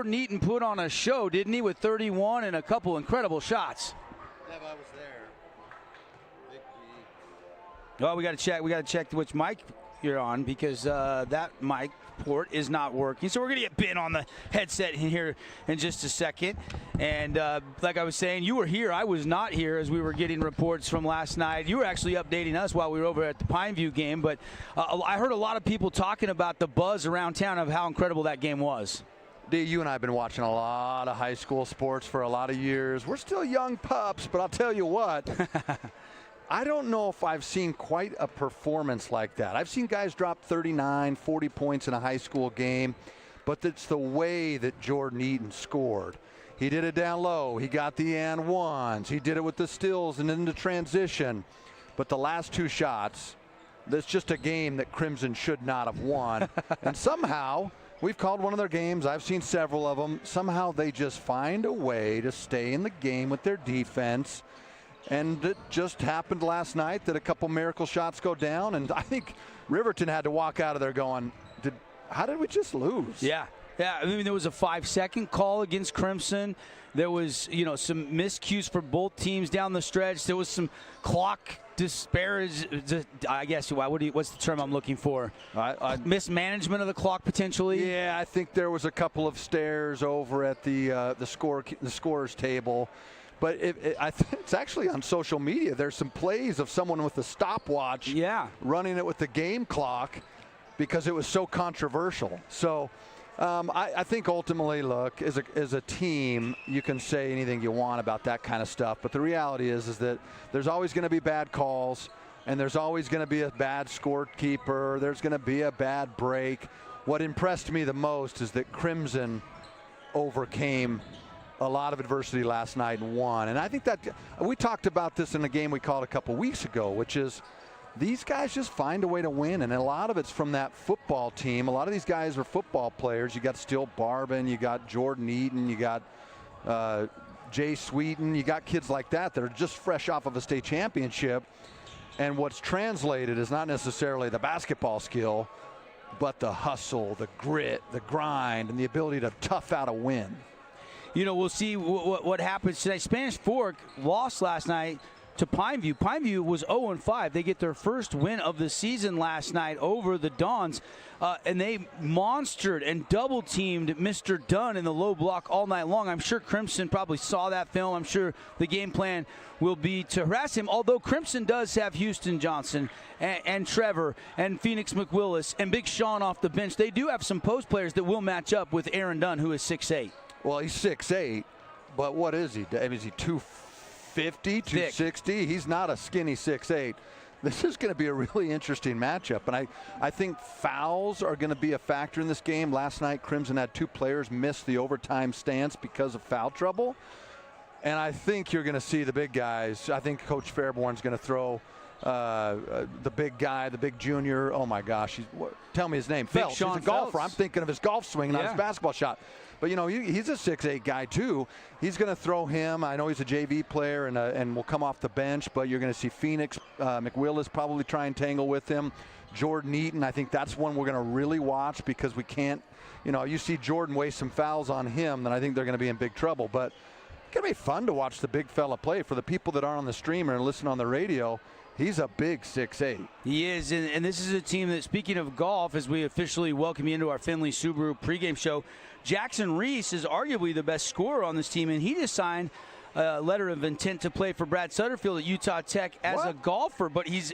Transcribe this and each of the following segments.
Jordan Eaton put on a show, didn't he, with 31 and a couple incredible shots. Yeah, I was there. Big B. Well, we got to check which mic you're on, because that mic port is not working. So we're going to get Ben on the headset in here in just a second. And like I was saying, you were here. I was not here as we were getting reports from last night. You were actually updating us while we were over at the Pineview game. But I heard a lot of people talking about the buzz around town of how incredible that game was. D, you and I have been watching a lot of high school sports for a lot of years. We're still young pups, but I'll tell you what. I don't know if I've seen quite a performance like that. I've seen guys drop 39, 40 points in a high school game, but it's the way that Jordan Eaton scored. He did it down low. He got the and ones. He did it with the stills and into transition. But the last two shots, that's just a game that Crimson should not have won. And somehow, we've called one of their games. I've seen several of them. Somehow they just find a way to stay in the game with their defense. And it just happened last night that a couple miracle shots go down, and I think Riverton had to walk out of there going, how did we just lose? Yeah. Yeah, I mean, there was a 5-second call against Crimson. There was, some miscues for both teams down the stretch. There was some clock disparage. I guess, what's the term I'm looking for? Mismanagement of the clock, potentially? Yeah, I think there was a couple of stares over at the scorer's table. But it's actually on social media. There's some plays of someone with a stopwatch running it with the game clock because it was so controversial. So I think ultimately, look, as a team, you can say anything you want about that kind of stuff. But the reality is that there's always going to be bad calls, and there's always going to be a bad scorekeeper. There's going to be a bad break. What impressed me the most is that Crimson overcame a lot of adversity last night and won. And I think that we talked about this in a game we called a couple weeks ago, which is these guys just find a way to win. And a lot of it's from that football team. A lot of these guys are football players. You got Steele Barbin, you got Jordan Eaton, you got Jay Sweeten, you got kids like that that are just fresh off of a state championship. And what's translated is not necessarily the basketball skill, but the hustle, the grit, the grind, and the ability to tough out a win. We'll see what happens today. Spanish Fork lost last night to Pineview. Pineview was 0-5. They get their first win of the season last night over the Dons, and they monstered and double-teamed Mr. Dunn in the low block all night long. I'm sure Crimson probably saw that film. I'm sure the game plan will be to harass him, although Crimson does have Houston Johnson and Trevor and Phoenix McWillis and Big Sean off the bench. They do have some post players that will match up with Aaron Dunn, who is 6'8". Well, he's 6'8", but what is he? I mean, is he 250, 260? He's not a skinny 6'8". This is going to be a really interesting matchup, and I think fouls are going to be a factor in this game. Last night, Crimson had 2 players miss the overtime stance because of foul trouble, and I think you're going to see the big guys. I think Coach Fairborn's going to throw the big guy, the big junior. Oh my gosh, tell me his name. Phelps. He's a golfer. I'm thinking of his golf swing, not his basketball shot. But he's a 6'8" guy too. He's going to throw him. I know he's a JV player and will come off the bench. But you're going to see Phoenix McWillis probably try and tangle with him. Jordan Eaton, I think that's one we're going to really watch because we can't. You see Jordan waste some fouls on him, then I think they're going to be in big trouble. But it's going to be fun to watch the big fella play. For the people that aren't on the stream or listen on the radio, he's a big 6'8". He is, and this is a team that, speaking of golf, as we officially welcome you into our Finley Subaru pregame show, Jackson Reese is arguably the best scorer on this team, and he just signed a letter of intent to play for Brad Sutterfield at Utah Tech as a golfer, but he's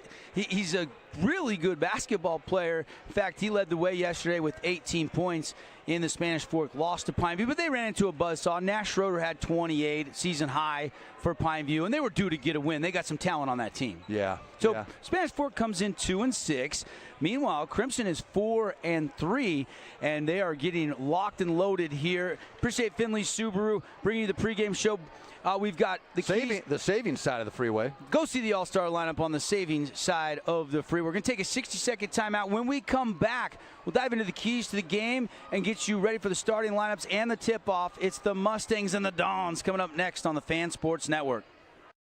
a really good basketball player. In fact, he led the way yesterday with 18 points in the Spanish Fork loss to Pineview, but they ran into a buzzsaw. Nash Schroeder had 28, season high for Pineview, and they were due to get a win. They got some talent on that team. Yeah. So Spanish Fork comes in 2-6. Meanwhile, Crimson is 4-3, and they are getting locked and loaded here. Appreciate Finley Subaru bringing you the pregame show. We've got the savings side of the freeway. Go see the all-star lineup on the savings side of the freeway. We're going to take a 60-second timeout. When we come back, we'll dive into the keys to the game and get you ready for the starting lineups and the tip-off. It's the Mustangs and the Dons coming up next on the Fan Sports Network.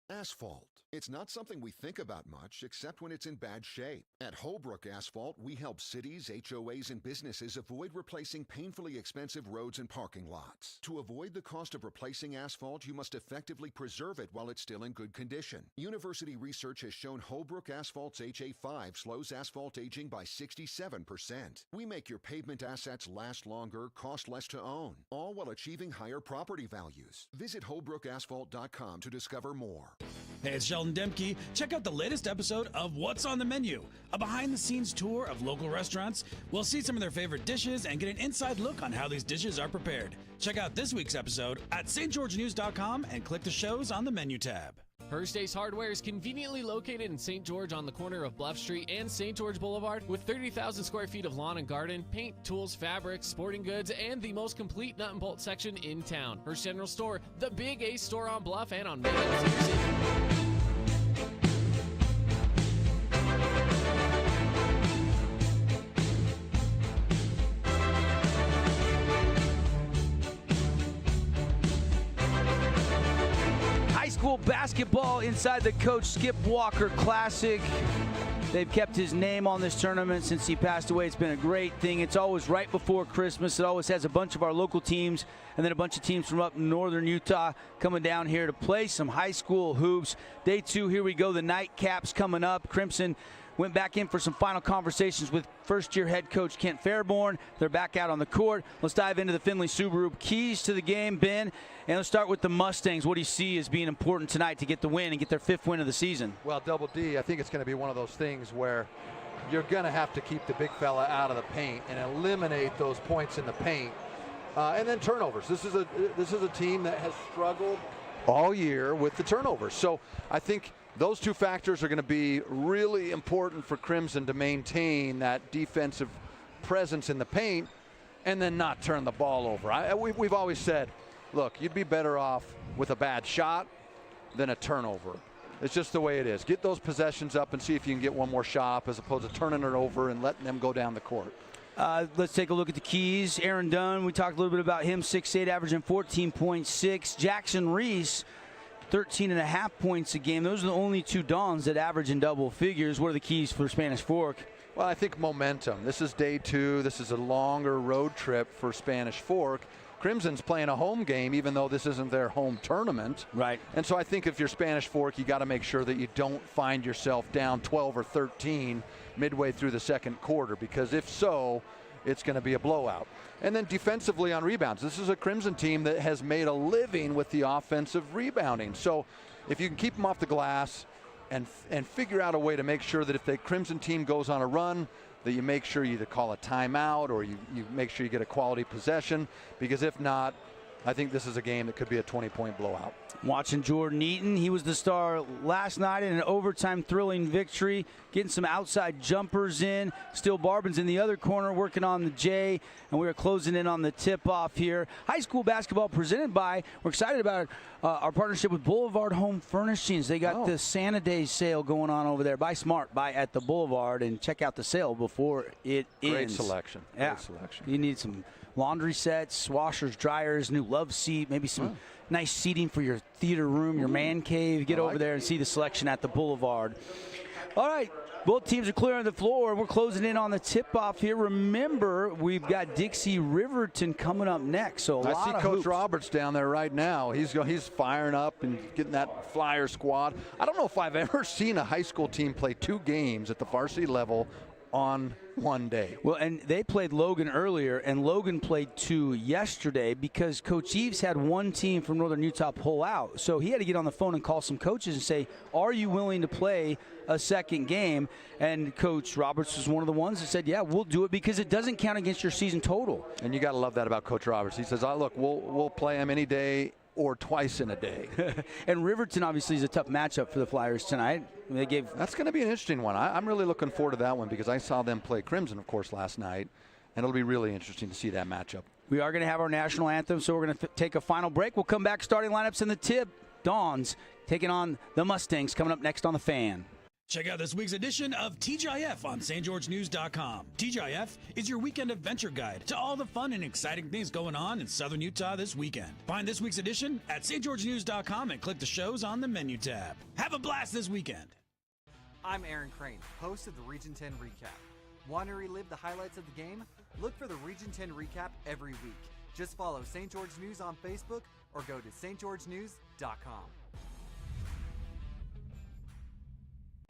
Asphalt, It's not something we think about much, except when it's in bad shape. At Holbrook Asphalt, we help cities, HOAs, and businesses avoid replacing painfully expensive roads and parking lots. To avoid the cost of replacing asphalt, you must effectively preserve it while it's still in good condition. University research has shown Holbrook Asphalt's HA5 slows asphalt aging by 67%. We make your pavement assets last longer, cost less to own, all while achieving higher property values. Visit holbrookasphalt.com to discover more. Hey, it's Sheldon Demke. Check out the latest episode of What's on the Menu, a behind-the-scenes tour of local restaurants. We'll see some of their favorite dishes and get an inside look on how these dishes are prepared. Check out this week's episode at stgeorgenews.com and click the shows on the menu tab. Hurst Ace Hardware is conveniently located in St. George on the corner of Bluff Street and St. George Boulevard with 30,000 square feet of lawn and garden, paint, tools, fabrics, sporting goods, and the most complete nut and bolt section in town. Hurst General Store, the Big Ace store on Bluff and on Main. School basketball inside the Coach Skip Walker Classic. They've kept his name on this tournament since he passed away. It's been a great thing. It's always right before Christmas. It always has a bunch of our local teams and then a bunch of teams from up in northern Utah coming down here to play some high school hoops. Day 2, here we go. The nightcaps coming up. Crimson went back in for some final conversations with first-year head coach Kent Fairborn. They're back out on the court. Let's dive into the Findlay Subaru keys to the game, Ben. And let's start with the Mustangs. What do you see as being important tonight to get the win and get their 5th win of the season? Well, Double D, I think it's going to be one of those things where you're going to have to keep the big fella out of the paint and eliminate those points in the paint. And then turnovers. This is a team that has struggled all year with the turnovers. So I think those two factors are going to be really important for Crimson to maintain that defensive presence in the paint and then not turn the ball over. We've always said, look, you'd be better off with a bad shot than a turnover. It's just the way it is. Get those possessions up and see if you can get one more shot up as opposed to turning it over and letting them go down the court. Let's take a look at the keys. Aaron Dunn, we talked a little bit about him, 6'8", averaging 14.6. Jackson Reese, 13.5 points a game. Those are the only two Dons that average in double figures. What are the keys for Spanish Fork? Well, I think momentum. This is day 2. This is a longer road trip for Spanish Fork. Crimson's playing a home game, even though this isn't their home tournament. Right. And so I think if you're Spanish Fork, you got to make sure that you don't find yourself down 12 or 13 midway through the second quarter, because if so, it's going to be a blowout. And then defensively on rebounds, this is a Crimson team that has made a living with the offensive rebounding. So if you can keep them off the glass and figure out a way to make sure that if the Crimson team goes on a run, that you make sure you either call a timeout or you make sure you get a quality possession, because if not, I think this is a game that could be a 20-point blowout. Watching Jordan Eaton, he was the star last night in an overtime thrilling victory, getting some outside jumpers in. Still Barbin's in the other corner working on the J, and we are closing in on the tip-off here. High school basketball presented by, we're excited about our partnership with Boulevard Home Furnishings. They got the Santa Day sale going on over there. Buy smart, buy at the Boulevard, and check out the sale before it ends. Great selection. Yeah. Great selection. You need some laundry sets, washers, dryers, new love seat, maybe some nice seating for your theater room, your man cave. Get over there and see the selection at the Boulevard. All right, both teams are clearing the floor. We're closing in on the tip-off here. Remember, we've got Dixie Riverton coming up next. So I see Coach Roberts down there right now. He's firing up and getting that Flyer squad. I don't know if I've ever seen a high school team play 2 games at the varsity level on one day. Well, and they played Logan earlier, and Logan played 2 yesterday because Coach Eves had one team from Northern Utah pull out. So he had to get on the phone and call some coaches and say, are you willing to play a second game? And Coach Roberts was one of the ones that said, yeah, we'll do it because it doesn't count against your season total. And you got to love that about Coach Roberts. He says, look, we'll play him any day or twice in a day. And Riverton obviously is a tough matchup for the Flyers tonight. That's going to be an interesting one. I'm really looking forward to that one because I saw them play Crimson, of course, last night, and it'll be really interesting to see that matchup. We are going to have our national anthem, so we're going to take a final break. We'll come back, starting lineups in the tip. Dons taking on the Mustangs coming up next on The Fan. Check out this week's edition of TGIF on stgeorgenews.com. TGIF is your weekend adventure guide to all the fun and exciting things going on in southern Utah this weekend. Find this week's edition at stgeorgenews.com and click the shows on the menu tab. Have a blast this weekend. I'm Aaron Crane, host of the Region 10 Recap. Want to relive the highlights of the game? Look for the Region 10 Recap every week. Just follow St. George News on Facebook or go to stgeorgenews.com.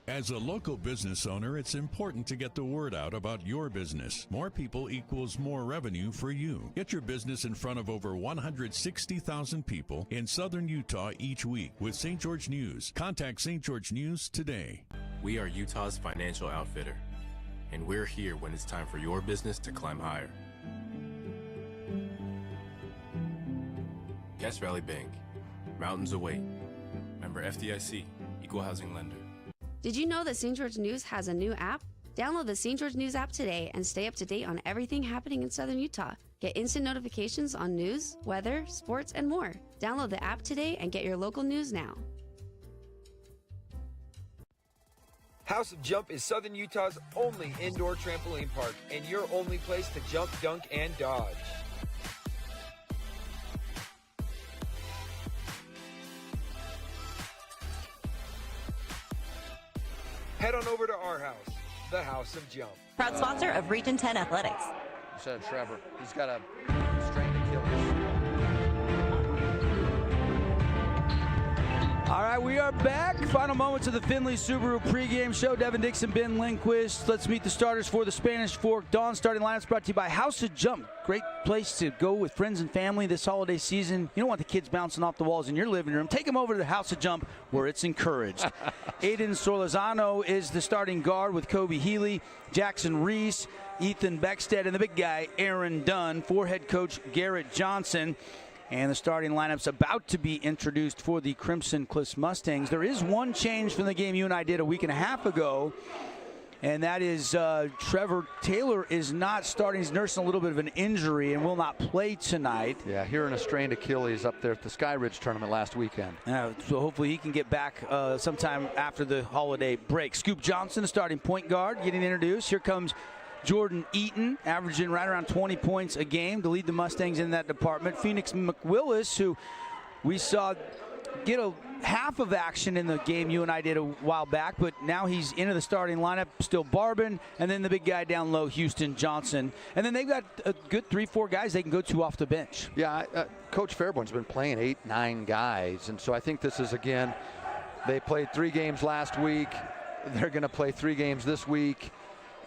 As a local business owner, it's important to get the word out about your business. More people equals more revenue for you. Get your business in front of over 160,000 people in southern Utah each week with St. George News. Contact St. George News today. We are Utah's financial outfitter, and we're here when it's time for your business to climb higher. Guest Valley Bank, mountains await. Member FDIC, equal housing lender. Did you know that St. George News has a new app? Download the St. George News app today and stay up to date on everything happening in southern Utah. Get instant notifications on news, weather, sports, and more. Download the app today and get your local news now. House of Jump is southern Utah's only indoor trampoline park and your only place to jump, dunk, and dodge. Head on over to our house, the House of Jump. Proud sponsor of Region 10 Athletics. You said Trevor. He's got a strained Achilles. All right, we are back. Final moments of the Findlay Subaru pregame show. Devin Dixon, Ben Lindquist. Let's meet the starters for the Spanish Fork Dawn. Starting lineups brought to you by House of Jump. Great place to go with friends and family this holiday season. You don't want the kids bouncing off the walls in your living room. Take them over to the House of Jump where it's encouraged. Aiden Sorlazano is the starting guard with Kobe Healy, Jackson Reese, Ethan Beckstead, and the big guy, Aaron Dunn, for head coach Garrett Johnson. And the starting lineup's about to be introduced for the Crimson Cliffs Mustangs. There is one change from the game you and I did a week and a half ago, and that is Trevor Taylor is not starting. He's nursing a little bit of an injury and will not play tonight. Yeah, hearing a strained Achilles up there at the Sky Ridge tournament last weekend. So hopefully he can get back sometime after the holiday break. Scoop Johnson, the starting point guard, getting introduced. Here comes Jordan Eaton, averaging right around 20 points a game to lead the Mustangs in that department. Phoenix McWillis, who we saw get a half of action in the game you and I did a while back, but now he's into the starting lineup. Still Barbin, and then the big guy down low, Houston Johnson. And then they've got a good 3-4 guys they can go to off the bench. Yeah, Coach Fairborn's been playing 8-9 guys, and so I think this is, again, they played 3 games last week. They're going to play 3 games this week.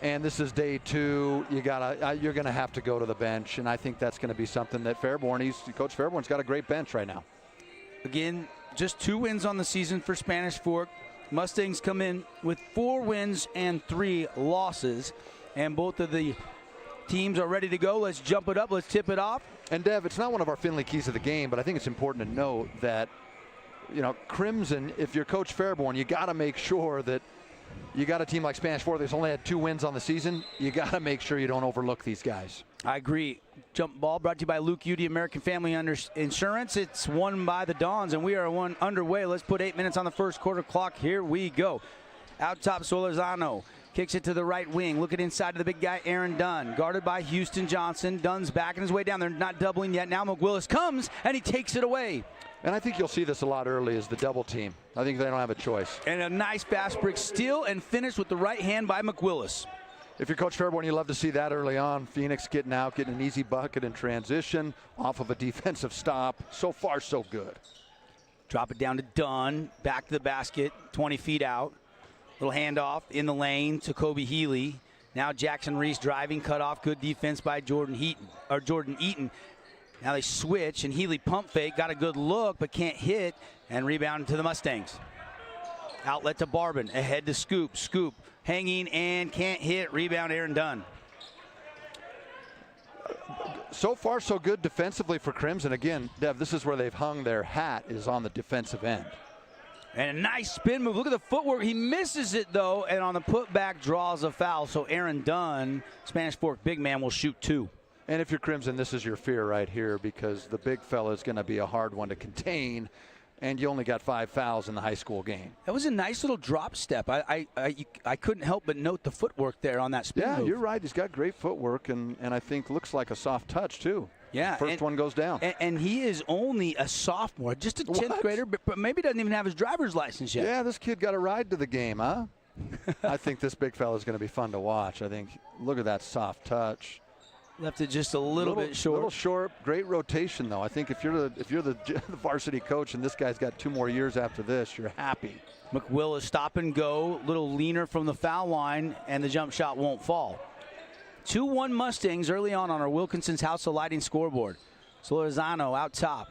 And this is day 2. You're going to have to go to the bench, and I think that's going to be something that Coach Fairborn's got a great bench right now. Again, just 2 wins on the season for Spanish Fork. Mustangs come in with 4 wins and 3 losses, and both of the teams are ready to go. Let's jump it up. Let's tip it off. And Dev, it's not one of our Findlay keys of the game, but I think it's important to note that, Crimson, if you're Coach Fairborn, you got to make sure that you got a team like Spanish Fork that's only had 2 wins on the season. You got to make sure you don't overlook these guys. I agree. Jump ball brought to you by Luke Udy, American Family Insurance. It's won by the Dons, and we are underway. Let's put 8 minutes on the first quarter clock. Here we go. Out top, Solorzano kicks it to the right wing. Looking inside to the big guy, Aaron Dunn. Guarded by Houston Johnson. Dunn's backing his way down. They're not doubling yet. Now McWillis comes, and he takes it away. And I think you'll see this a lot early as the double team. I think they don't have a choice. And a nice fast break steal and finish with the right hand by McWillis. If you're Coach Fairborn, you love to see that early on. Phoenix getting out, getting an easy bucket in transition off of a defensive stop. So far, so good. Drop it down to Dunn. Back to the basket, 20 feet out. Little handoff in the lane to Kobe Healy. Now Jackson Reese driving, cut off. Good defense by Jordan Eaton. Now they switch, and Healy pump fake. Got a good look, but can't hit, and rebound to the Mustangs. Outlet to Barbin. Ahead to Scoop. Scoop hanging and can't hit. Rebound, Aaron Dunn. So far, so good defensively for Crimson. Again, Dev, this is where they've hung their hat, is on the defensive end. And a nice spin move. Look at the footwork. He misses it, though, and on the putback draws a foul. So Aaron Dunn, Spanish Fork big man, will shoot 2. And if you're Crimson, this is your fear right here, because the big fella is going to be a hard one to contain. and you only got 5 fouls in the high school game. That was a nice little drop step. I couldn't help but note the footwork there on that spin move. You're right. He's got great footwork, and I think looks like a soft touch, too. Yeah. First one goes down. And he is only a sophomore, just a 10th grader, but maybe doesn't even have his driver's license yet. Yeah, this kid got a ride to the game, huh? I think this big fella is going to be fun to watch. I think, look at that soft touch. Left it just a little bit short. Little short. Great rotation, though. I think if you're the varsity coach and this guy's got 2 more years after this, you're happy. McWillis stop and go, little leaner from the foul line, and the jump shot won't fall. 2-1 Mustangs early on our Wilkinson's House of Lighting scoreboard. Solorzano out top,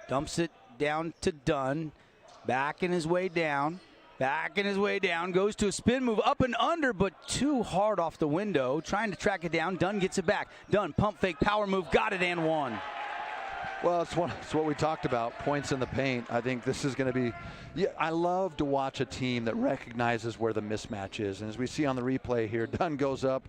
dumps it down to Dunn, backing his way down, goes to a spin move up and under, but too hard off the window, trying to track it down. Dunn gets it back. Dunn, pump fake, power move, got it and one. Well, it's what we talked about, points in the paint. I think this is going to be, I love to watch a team that recognizes where the mismatch is. And as we see on the replay here, Dunn goes up,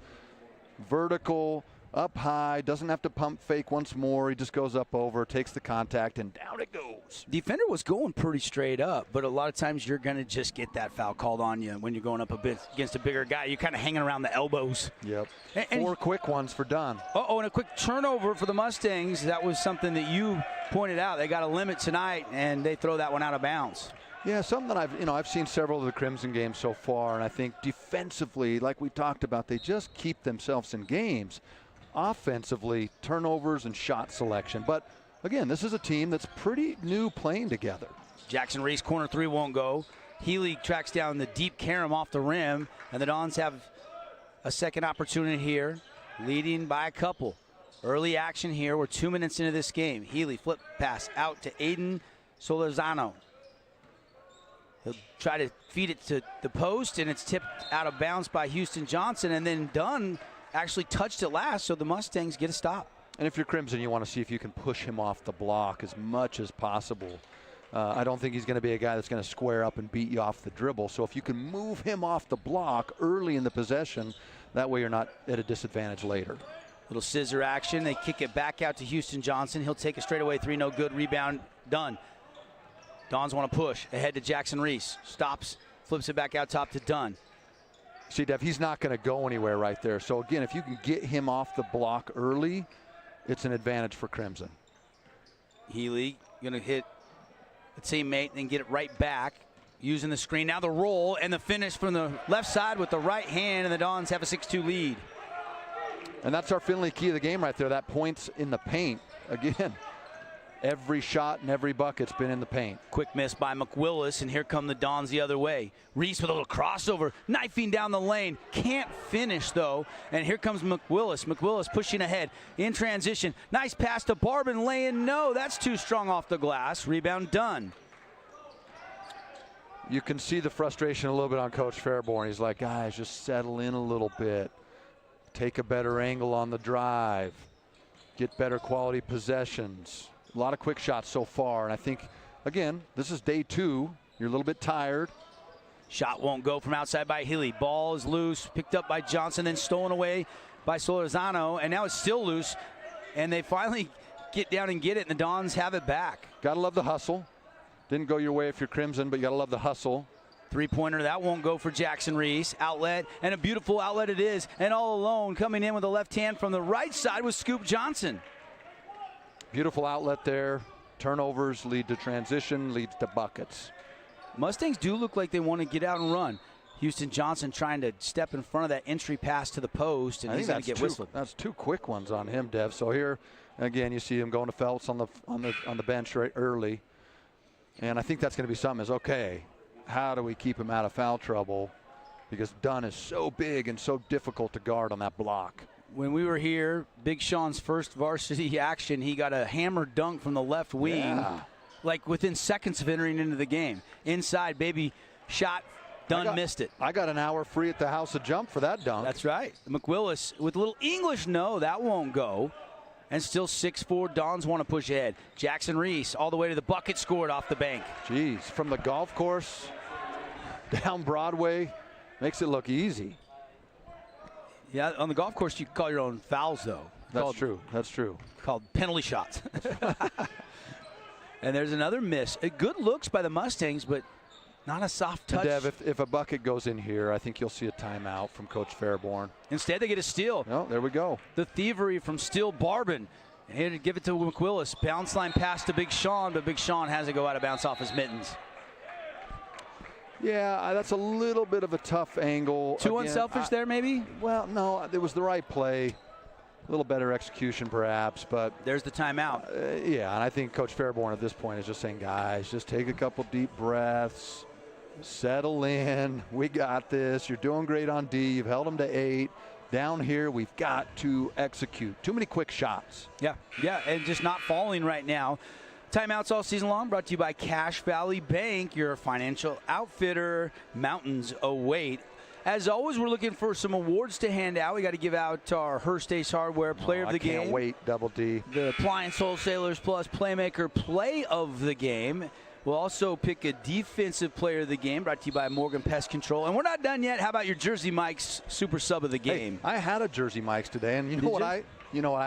vertical, up high, doesn't have to pump fake once more. He just goes up over, takes the contact, and down it goes. Defender was going pretty straight up, but a lot of times you're going to just get that foul called on you when you're going up a bit against a bigger guy. You're kind of hanging around the elbows. Yep. And 4 quick ones for Dunn. And a quick turnover for the Mustangs. That was something that you pointed out. They got a limit tonight, and they throw that one out of bounds. Yeah, something that I've seen several of the Crimson games so far, and I think defensively, like we talked about, they just keep themselves in games. Offensively, turnovers and shot selection. But again, this is a team that's pretty new playing together. Jackson Reese, corner 3 won't go. Healy tracks down the deep carom off the rim, and the Dons have a second opportunity here, leading by a couple. Early action here. We're 2 minutes into this game. Healy flip pass out to Aiden Solorzano. He'll try to feed it to the post, and it's tipped out of bounds by Houston Johnson, and then Dunn actually touched it last, so the Mustangs get a stop. And if you're Crimson, you want to see if you can push him off the block as much as possible. I don't think he's going to be a guy that's going to square up and beat you off the dribble. So if you can move him off the block early in the possession, that way you're not at a disadvantage later. Little scissor action. They kick it back out to Houston Johnson. He'll take a straightaway 3, no good. Rebound, Dunn. Dons want to push ahead to Jackson Reese. Stops, flips it back out top to Dunn. See, Dev, he's not going to go anywhere right there. So, again, if you can get him off the block early, it's an advantage for Crimson. Healy going to hit a teammate and get it right back using the screen. Now the roll and the finish from the left side with the right hand, and the Dons have a 6-2 lead. And that's our Finley key of the game right there. That points in the paint. Again, every shot and every bucket's been in the paint. Quick miss by McWillis, and here come the Dons the other way. Reese with a little crossover, knifing down the lane. Can't finish, though. And here comes McWillis. McWillis pushing ahead in transition. Nice pass to Barbin, laying no. That's too strong off the glass. Rebound Dunn. You can see the frustration a little bit on Coach Fairborn. He's like, guys, just settle in a little bit. Take a better angle on the drive. Get better quality possessions. A lot of quick shots so far, and I think, again, this is day 2. You're a little bit tired. Shot won't go from outside by Healy. Ball is loose, picked up by Johnson, then stolen away by Solorzano, and now it's still loose, and they finally get down and get it, and the Dons have it back. Gotta love the hustle. Didn't go your way if you're Crimson, but you gotta love the hustle. Three-pointer, that won't go for Jackson Reese. Outlet, and a beautiful outlet it is, and all alone coming in with the left hand from the right side was Scoop Johnson. Beautiful outlet there. Turnovers lead to transition, leads to buckets. Mustangs do look like they want to get out and run. Houston Johnson trying to step in front of that entry pass to the post, and he's going to get whistled. That's 2 quick ones on him, Dev. So here, again, you see him going to Phelps on the bench right early, and I think that's going to be something. Is okay, how do we keep him out of foul trouble? Because Dunn is so big and so difficult to guard on that block. When we were here, Big Sean's first varsity action, he got a hammer dunk from the left wing, like within seconds of entering into the game. Inside, baby shot, Dunn missed it. I got an hour free at the House of Jump for that dunk. That's right. McWillis with a little English, no, that won't go. And still 6'4", Dons want to push ahead. Jackson Reese all the way to the bucket, scored off the bank. Jeez, from the golf course down Broadway, makes it look easy. Yeah, on the golf course, you can call your own fouls, though. That's true. That's true. Called penalty shots. And there's another miss. Good looks by the Mustangs, but not a soft touch. And Dev, if a bucket goes in here, I think you'll see a timeout from Coach Fairborn. Instead, they get a steal. No, there we go. The thievery from Steele Barbin. And here to give it to McWillis. Bounce line pass to Big Sean, but Big Sean has to go out of bounds off his mittens. Yeah, that's a little bit of a tough angle. Too unselfish there, maybe? Well, no, it was the right play. A little better execution, perhaps, but there's the timeout. Yeah, and I think Coach Fairborn at this point is just saying, guys, just take a couple deep breaths, settle in. We got this. You're doing great on D. You've held them to 8. Down here, we've got to execute. Too many quick shots. Yeah, and just not falling right now. Timeouts all season long brought to you by Cache Valley Bank, your financial outfitter. Mountains await. As always, we're looking for some awards to hand out. We got to give out our Hearst Ace Hardware Player of the Game. I can't wait, Double D. The Appliance Wholesalers Plus Playmaker Play of the Game. We'll also pick a Defensive Player of the Game, brought to you by Morgan Pest Control. And we're not done yet. How about your Jersey Mike's Super Sub of the Game? Hey, I had a Jersey Mike's today, and you know what I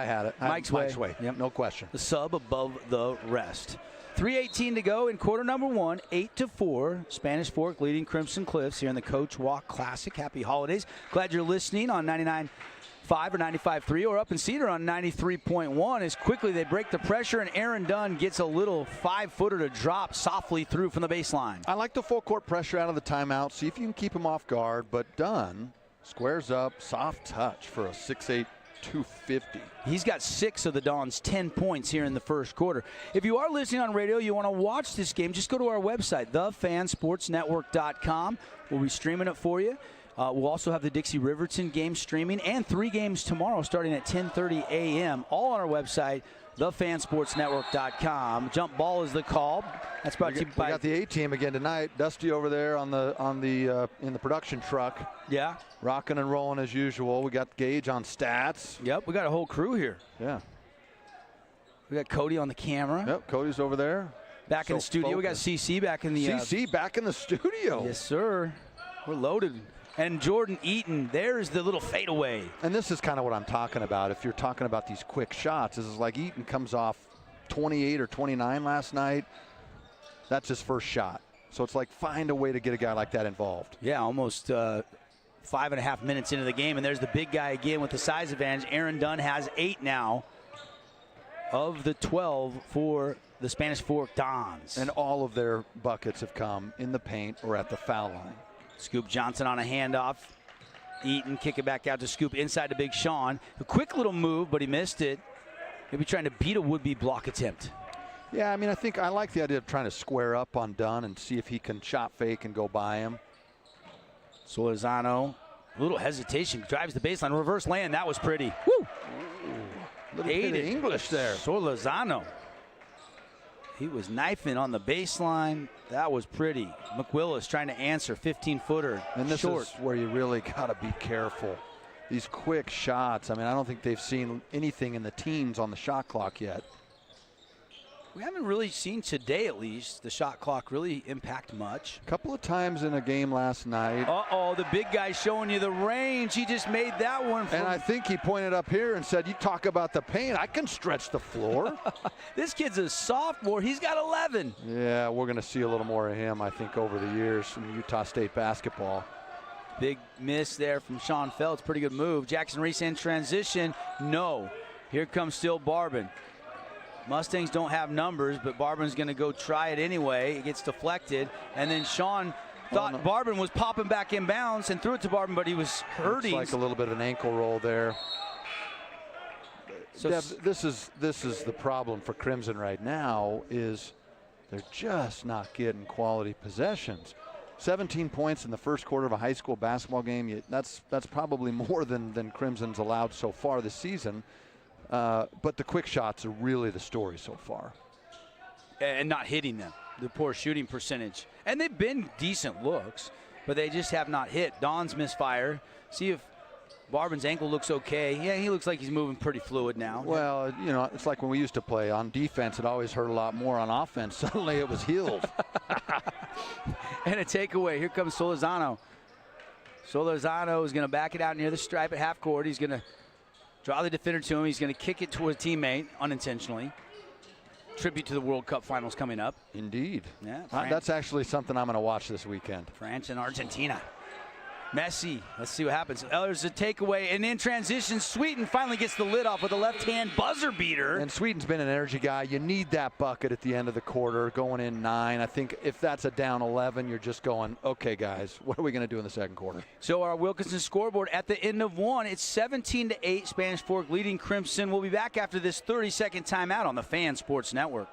had it. Mike's Way. Yep, no question. The sub above the rest. 3:18 to go in quarter number 1, 8-4. Spanish Fork leading Crimson Cliffs here in the Coach Walk Classic. Happy holidays. Glad you're listening on 99.5 or 95.3 or up in Cedar on 93.1. As quickly they break the pressure, and Aaron Dunn gets a little 5-footer to drop softly through from the baseline. I like the full court pressure out of the timeout. See if you can keep him off guard. But Dunn squares up, soft touch for a 6'8", 250. He's got 6 of the Dons' 10 points here in the first quarter. If you are listening on radio, you want to watch this game, just go to our website, thefansportsnetwork.com. We'll be streaming it for you. We'll also have the Dixie Riverton game streaming and 3 games tomorrow starting at 10:30 a.m. all on our website, thefansportsnetwork.com. Jump ball is the call. That's brought to you by. We got the A-team again tonight. Dusty over there in the production truck. Yeah. Rocking and rolling as usual. We got Gage on stats. Yep, we got a whole crew here. Yeah. We got Cody on the camera. Yep, Cody's over there. Back in the studio. We got CC back in the CC back in the studio. Yes, sir. We're loaded. And Jordan Eaton, there's the little fadeaway. And this is kind of what I'm talking about. If you're talking about these quick shots, this is like Eaton comes off 28 or 29 last night. That's his first shot. So it's like find a way to get a guy like that involved. Yeah, almost 5.5 minutes into the game. And there's the big guy again with the size advantage. Aaron Dunn has 8 now of the 12 for the Spanish Fork Dons. And all of their buckets have come in the paint or at the foul line. Scoop Johnson on a handoff. Eaton kick it back out to Scoop inside to Big Sean. A quick little move, but he missed it. Maybe trying to beat a would-be block attempt. Yeah, I mean, I like the idea of trying to square up on Dunn and see if he can shot fake and go by him. Solorzano, a little hesitation, drives the baseline. Reverse land, that was pretty. Woo! Little bit of English there. Solorzano. He was knifing on the baseline. That was pretty. McWillis trying to answer, 15-footer. And this short. is where you really got to be careful. These quick shots, I mean, I don't think they've seen anything in the teens on the shot clock yet. We haven't really seen today, at least, the shot clock really impact much. A couple of times in a game last night. Uh-oh, the big guy showing you the range. He just made that one. And I think he pointed up here and said, you talk about the paint, I can stretch the floor. This kid's a sophomore. He's got 11. Yeah, we're going to see a little more of him, I think, over the years in Utah State basketball. Big miss there from Sean Feltz. Pretty good move. Jackson Reese in transition. No. Here comes still Barbin. Mustangs don't have numbers, but Barbin's going to go try it anyway. It gets deflected. And then Sean thought Barbin was popping back in bounds and threw it to Barbin, but he was hurting. Looks like a little bit of an ankle roll there. So Deb, this is the problem for Crimson right now is they're just not getting quality possessions. 17 points in the first quarter of a high school basketball game. That's probably more than Crimson's allowed so far this season. But the quick shots are really the story so far. And not hitting them, the poor shooting percentage. And they've been decent looks, but they just have not hit. Don's misfire. See if Barbin's ankle looks okay. Yeah, he looks like he's moving pretty fluid now. Well, you know, it's like when we used to play. On defense, it always hurt a lot more. On offense, suddenly it was healed. And a takeaway. Here comes Solorzano. Solorzano is going to back it out near the stripe at half court. He's going to draw the defender to him. He's going to kick it to a teammate unintentionally. tribute to the World Cup finals coming up. Indeed. Yeah, that's actually something I'm going to watch this weekend. France and Argentina. Messi. Let's see what happens. There's a takeaway, and in transition, Sweden finally gets the lid off with a left-hand buzzer beater. And Sweden's been an energy guy. You need that bucket at the end of the quarter, going in 9. I think if that's a down 11, you're just going, okay, guys, what are we going to do in the second quarter? So our Wilkinson scoreboard at the end of 1, it's 17-8, Spanish Fork leading Crimson. We'll be back after this 30-second timeout on the Fan Sports Network.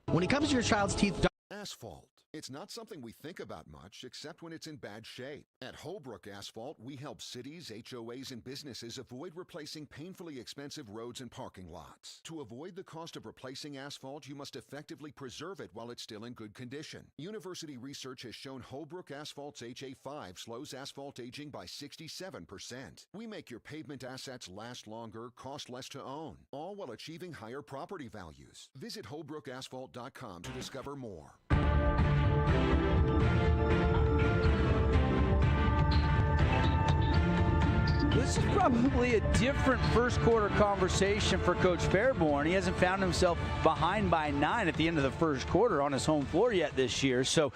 When it comes to your child's teeth, Asphalt. It's not something we think about much, except when it's in bad shape. At Holbrook Asphalt, we help cities, HOAs, and businesses avoid replacing painfully expensive roads and parking lots. To avoid the cost of replacing asphalt, you must effectively preserve it while it's still in good condition. University research has shown Holbrook Asphalt's HA5 slows asphalt aging by 67%. We make your pavement assets last longer, cost less to own, all while achieving higher property values. Visit HolbrookAsphalt.com to discover more. This is probably a different first quarter conversation for Coach Fairborn. He hasn't found himself behind by 9 at the end of the first quarter on his home floor yet this year. So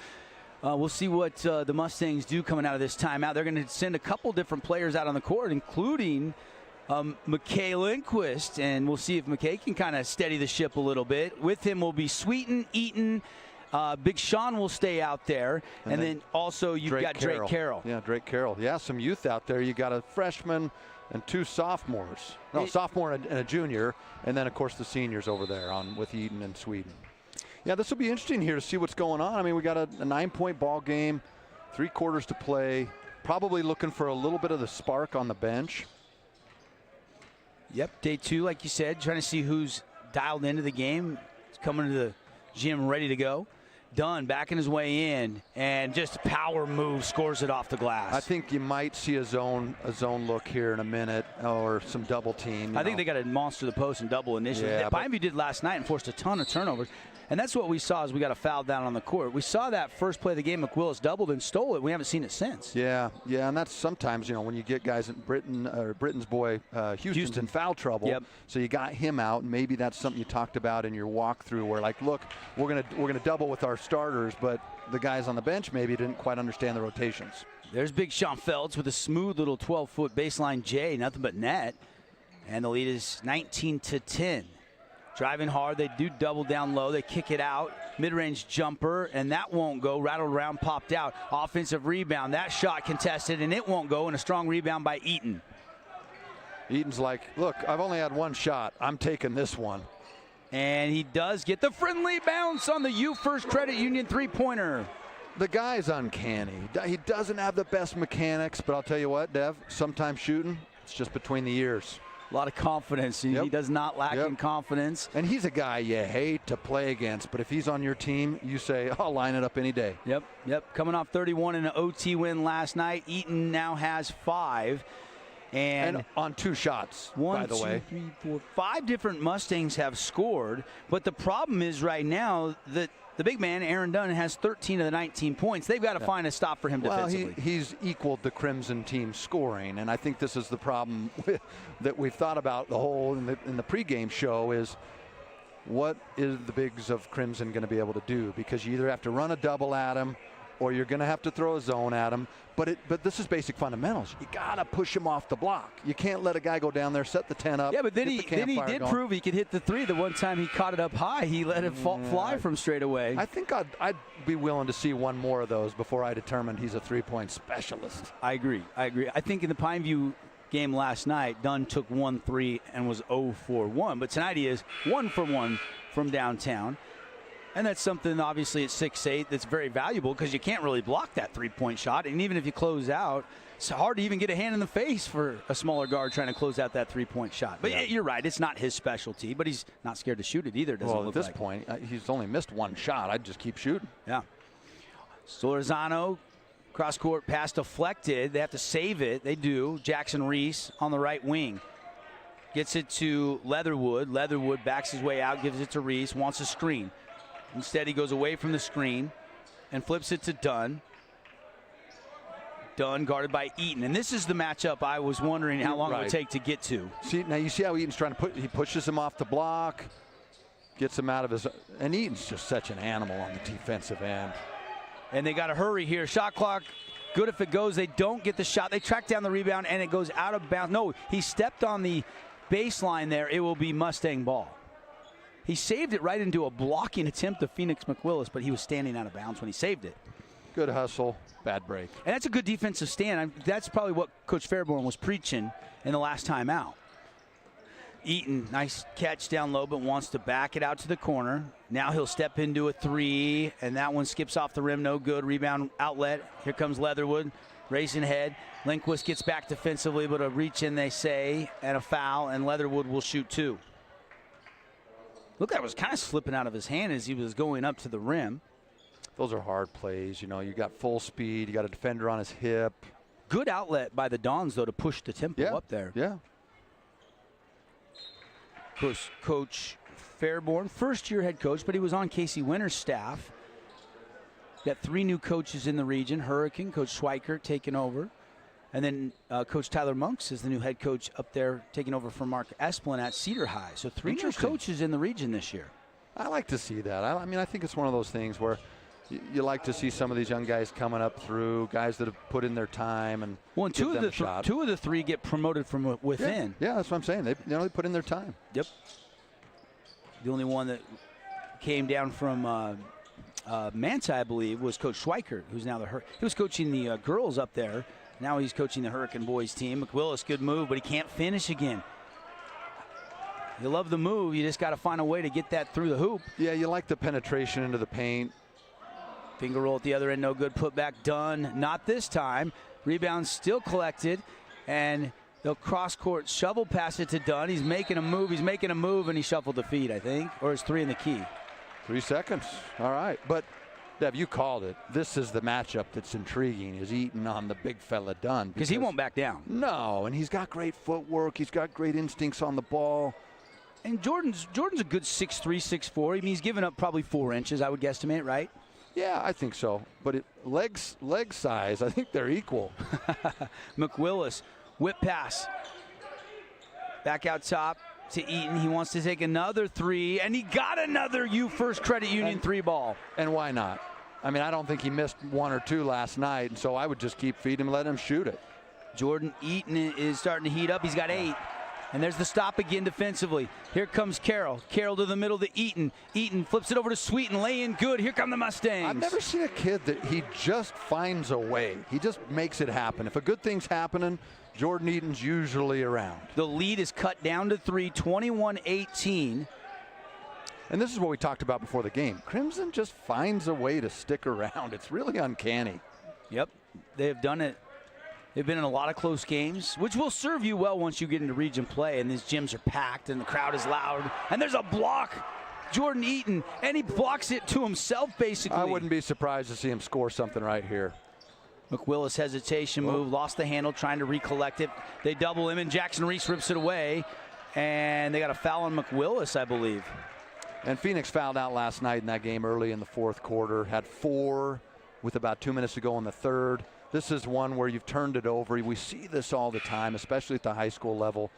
we'll see what the Mustangs do coming out of this timeout. They're going to send a couple different players out on the court, including McKay Lindquist, and we'll see if McKay can kind of steady the ship a little bit. With him will be Sweeten, Eaton. Big Sean will stay out there. And then also you've got Drake Carroll. Yeah, Drake Carroll. Yeah, some youth out there. You got a freshman and 2 sophomores. No, sophomore and a junior. And then, of course, the seniors over there with Eaton and Sweden. Yeah, this will be interesting here to see what's going on. I mean, we got a 9-point ball game, 3 quarters to play. Probably looking for a little bit of the spark on the bench. Yep, day 2, like you said, trying to see who's dialed into the game. He's coming to the gym ready to go. Dunn backing his way in, and just power move, scores it off the glass. I think you might see a zone look here in a minute, or some double team. I think they got to monster the post and double initially. Yeah, Pineview did last night and forced a ton of turnovers. And that's what we saw as we got a foul down on the court. We saw that first play of the game, McWillis doubled and stole it. We haven't seen it since. Yeah, and that's sometimes, when you get guys in Britain's boy, Houston's in foul trouble. Yep. So you got him out, and maybe that's something you talked about in your walkthrough where, like, look, we're gonna double with our starters, but the guys on the bench maybe didn't quite understand the rotations. There's Big Sean Felds with a smooth little 12-foot baseline J, nothing but net. And the lead is 19-10. Driving hard, they do double down low, they kick it out, mid-range jumper, and that won't go, rattled around, popped out. Offensive rebound, that shot contested, and it won't go, and a strong rebound by Eaton. Eaton's like, look, I've only had 1 shot, I'm taking this one. And he does get the friendly bounce on the U First Credit Union 3-pointer. The guy's uncanny. He doesn't have the best mechanics, but I'll tell you what, Dev, sometimes shooting, it's just between the ears. A lot of confidence. He does not lack in confidence. And he's a guy you hate to play against, but if he's on your team, you say, I'll line it up any day. Yep. Coming off 31 in an OT win last night, Eaton now has 5. And on 2 shots, by the way. 1, 2, 3, 4, 5 different Mustangs have scored. But the problem is right now that the big man, Aaron Dunn, has 13 of the 19 points. They've got to find a stop for him defensively. He's equaled the Crimson team scoring, and I think this is the problem that we've thought about the whole in the pregame show is what is the bigs of Crimson going to be able to do? Because you either have to run a double at him or you're going to have to throw a zone at him. But this is basic fundamentals. You got to push him off the block. You can't let a guy go down there, set the 10 up. Yeah, but then he did prove he could hit the 3. The one time he caught it up high, he let it fly from straight away. I think I'd be willing to see 1 more of those before I determined he's a 3-point specialist. I agree. I think in the Pineview game last night, Dunn took 1 3 and was 0 for 1. But tonight he is 1 for 1 from downtown. And that's something, obviously, at 6'8", that's very valuable because you can't really block that 3-point shot. And even if you close out, it's hard to even get a hand in the face for a smaller guard trying to close out that 3-point shot. But you're right, it's not his specialty, but he's not scared to shoot it either, doesn't look like. At this point, he's only missed 1 shot. I'd just keep shooting. Yeah. Solorzano, cross-court pass deflected. They have to save it. They do. Jackson Reese on the right wing. Gets it to Leatherwood. Leatherwood backs his way out, gives it to Reese, wants a screen. Instead, he goes away from the screen and flips it to Dunn. Dunn guarded by Eaton. And this is the matchup I was wondering how long it would take to get to. See, now you see how Eaton's trying to he pushes him off the block, gets him out of his. And Eaton's just such an animal on the defensive end. And they got to hurry here. Shot clock, good if it goes. They don't get the shot. They track down the rebound, and it goes out of bounds. No, he stepped on the baseline there. It will be Mustang ball. He saved it right into a blocking attempt of Phoenix McWillis, but he was standing out of bounds when he saved it. Good hustle, bad break. And that's a good defensive stand. That's probably what Coach Fairborn was preaching in the last time out. Eaton, nice catch down low, but wants to back it out to the corner. Now he'll step into a three, and that one skips off the rim, no good. Rebound outlet. Here comes Leatherwood, racing ahead. Lindquist gets back defensively, but a reach in, they say, and a foul, and Leatherwood will shoot two. Look, that was kind of slipping out of his hand as he was going up to the rim. Those are hard plays. You know, you got full speed. You got a defender on his hip. Good outlet by the Dons, though, to push the tempo up there. Yeah. Coach Fairborn, first-year head coach, but he was on Casey Winter's staff. Got 3 new coaches in the region. Hurricane, Coach Schweikert taking over. And then Coach Tyler Monks is the new head coach up there, taking over from Mark Esplin at Cedar High. So 3 new coaches in the region this year. I like to see that. I mean, I think it's one of those things where you like to see some of these young guys coming up through, guys that have put in their time and two of the 3 get promoted from within. Yeah, that's what I'm saying. They put in their time. Yep. The only one that came down from Manti, I believe, was Coach Schweikert, who's now he was coaching the girls up there. Now he's coaching the Hurricane boys team. McWillis, good move, but he can't finish again. You love the move. You just got to find a way to get that through the hoop. Yeah, you like the penetration into the paint. Finger roll at the other end, no good. Put back done. Not this time. Rebound still collected, and they'll cross-court shovel pass it to Dunn. He's making a move, and he shuffled the feet, I think, or it's 3 in the key. 3 seconds. All right. But, Dev, you called it. This is the matchup that's intriguing, is Eaton on the big fella Dunn. Because he won't back down. No, and he's got great footwork. He's got great instincts on the ball. And Jordan's a good 6'3", 6'4". I mean, he's given up probably 4 inches, I would guesstimate, right? Yeah, I think so. But leg size, I think they're equal. McWillis, whip pass. Back out top to Eaton. He wants to take another 3, and he got another First Credit Union 3 ball. And why not? I mean, I don't think he missed 1 or 2 last night, and so I would just keep feeding him and let him shoot it. Jordan Eaton is starting to heat up. He's got 8. And there's the stop again defensively. Here comes Carroll. Carroll to the middle to Eaton. Eaton flips it over to Sweeten. Lay in good. Here come the Mustangs. I've never seen a kid that he just finds a way. He just makes it happen. If a good thing's happening, Jordan Eaton's usually around. The lead is cut down to 3, 21-18. And this is what we talked about before the game. Crimson just finds a way to stick around. It's really uncanny. Yep, they have done it. They've been in a lot of close games, which will serve you well once you get into region play, and these gyms are packed and the crowd is loud. And there's a block. Jordan Eaton, and he blocks it to himself, basically. I wouldn't be surprised to see him score something right here. McWillis hesitation move, lost the handle, trying to recollect it. They double him, and Jackson Reese rips it away. And they got a foul on McWillis, I believe. And Phoenix fouled out last night in that game early in the 4th quarter. Had 4 with about 2 minutes to go in the 3rd. This is one where you've turned it over. We see this all the time, especially at the high school level.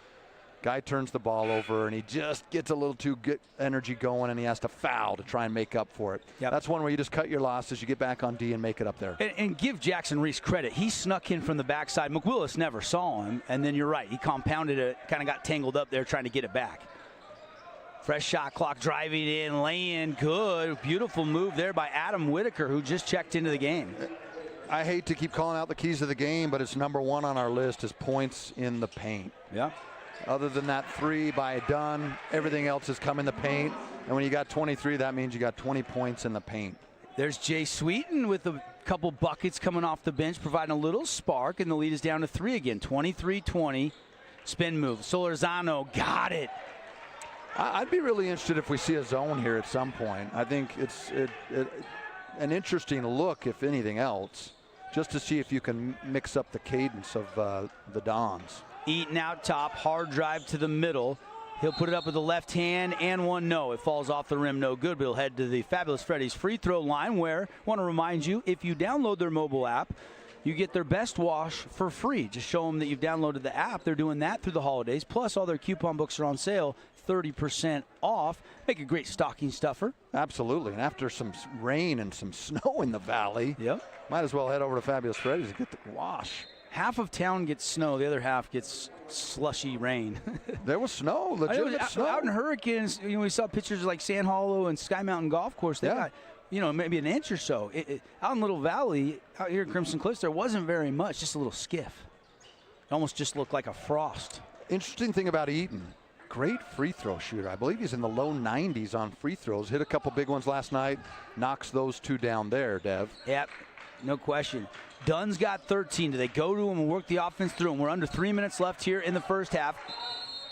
Guy turns the ball over, and he just gets a little too good energy going, and he has to foul to try and make up for it. Yep. That's one where you just cut your losses, you get back on D and make it up there. And give Jackson Reese credit. He snuck in from the backside. McWillis never saw him, and then you're right. He compounded it, kind of got tangled up there trying to get it back. Fresh shot clock driving in, laying good. Beautiful move there by Adam Whitaker, who just checked into the game. I hate to keep calling out the keys of the game, but it's number 1 on our list is points in the paint. Yeah. Other than that 3 by Dunn, everything else has come in the paint. And when you got 23, that means you got 20 points in the paint. There's Jay Sweeten with a couple buckets coming off the bench, providing a little spark, and the lead is down to 3 again. 23-20. Spin move. Solorzano got it. I'd be really interested if we see a zone here at some point. I think it's an interesting look, if anything else, just to see if you can mix up the cadence of the Dons. Eaton out top, hard drive to the middle. He'll put it up with the left hand and one no. It falls off the rim, no good, but he'll head to the Fabulous Freddy's free throw line where, I want to remind you, if you download their mobile app, you get their best wash for free. Just show them that you've downloaded the app. They're doing that through the holidays. Plus, all their coupon books are on sale, 30% off. Make a great stocking stuffer. Absolutely. And after some rain and some snow in the valley, might as well head over to Fabulous Freddy's and get the wash. Half of town gets snow. The other half gets slushy rain. There was snow, legitimate snow. Out in Hurricanes, we saw pictures like Sand Hollow and Sky Mountain Golf Course. They got, maybe an inch or so. Out in Little Valley, out here in Crimson Cliffs, there wasn't very much, just a little skiff. It almost just looked like a frost. Interesting thing about Eaton, great free throw shooter. I believe he's in the low 90s on free throws. Hit a couple big ones last night, knocks those 2 down there, Dev. Yep, no question. Dunn's got 13. Do they go to him and work the offense through him? We're under 3 minutes left here in the first half.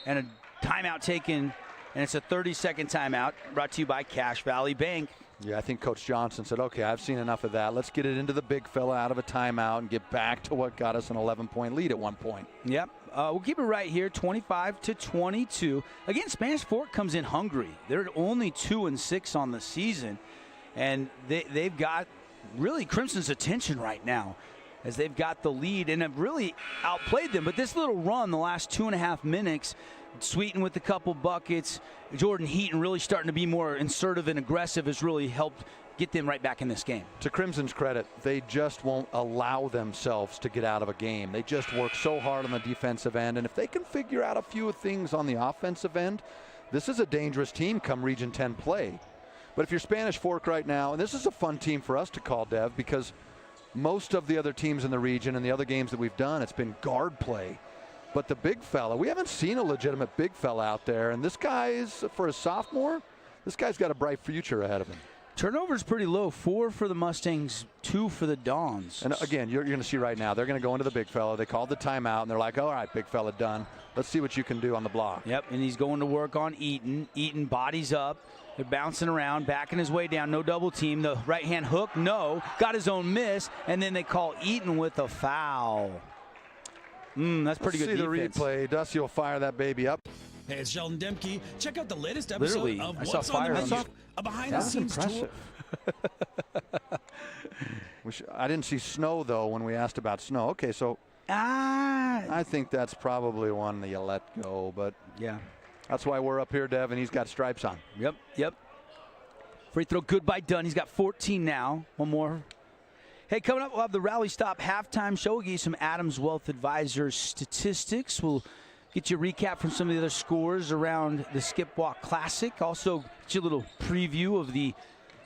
And a timeout taken, and it's a 30-second timeout brought to you by Cache Valley Bank. Yeah, I think Coach Johnson said, okay, I've seen enough of that. Let's get it into the big fella out of a timeout and get back to what got us an 11-point lead at one point. Yep. We'll keep it right here, 25-22. Again, Spanish Fork comes in hungry. They're only 2-6 on the season, and they've got really Crimson's attention right now as they've got the lead and have really outplayed them. But this little run, the last 2.5 minutes, Sweeten with a couple buckets, Jordan Heaton really starting to be more assertive and aggressive has really helped get them right back in this game. To Crimson's credit, they just won't allow themselves to get out of a game. They just work so hard on the defensive end, and if they can figure out a few things on the offensive end, this is a dangerous team come Region 10 play. But if you're Spanish Fork right now, and this is a fun team for us to call, Dev, because most of the other teams in the region and the other games that we've done, it's been guard play. But the big fella, we haven't seen a legitimate big fella out there. And this guy is, for a sophomore, this guy's got a bright future ahead of him. Turnover's pretty low, 4 for the Mustangs, 2 for the Dons. And again, you're going to see right now, they're going to go into the big fella. They called the timeout, and they're like, all right, big fella, done. Let's see what you can do on the block. Yep, and he's going to work on Eaton. Eaton bodies up. They're bouncing around, backing his way down. No double team. The right-hand hook, no. Got his own miss, and then they call Eaton with a foul. That's pretty good defense. See the replay. Dusty will fire that baby up. Hey, it's Sheldon Demke. Check out the latest episode of What's on the Menu, a behind-the-scenes tour. I didn't see snow, though, when we asked about snow. Okay, so I think that's probably one that you let go, but yeah, that's why we're up here, Dev, and he's got stripes on. Yep. Free throw good by Dunn. He's got 14 now. One more. Hey, coming up, we'll have the Rally Stop halftime show. We'll give you some Adams Wealth Advisors statistics. We'll get you a recap from some of the other scores around the Skip Walk Classic. Also, get you a little preview of the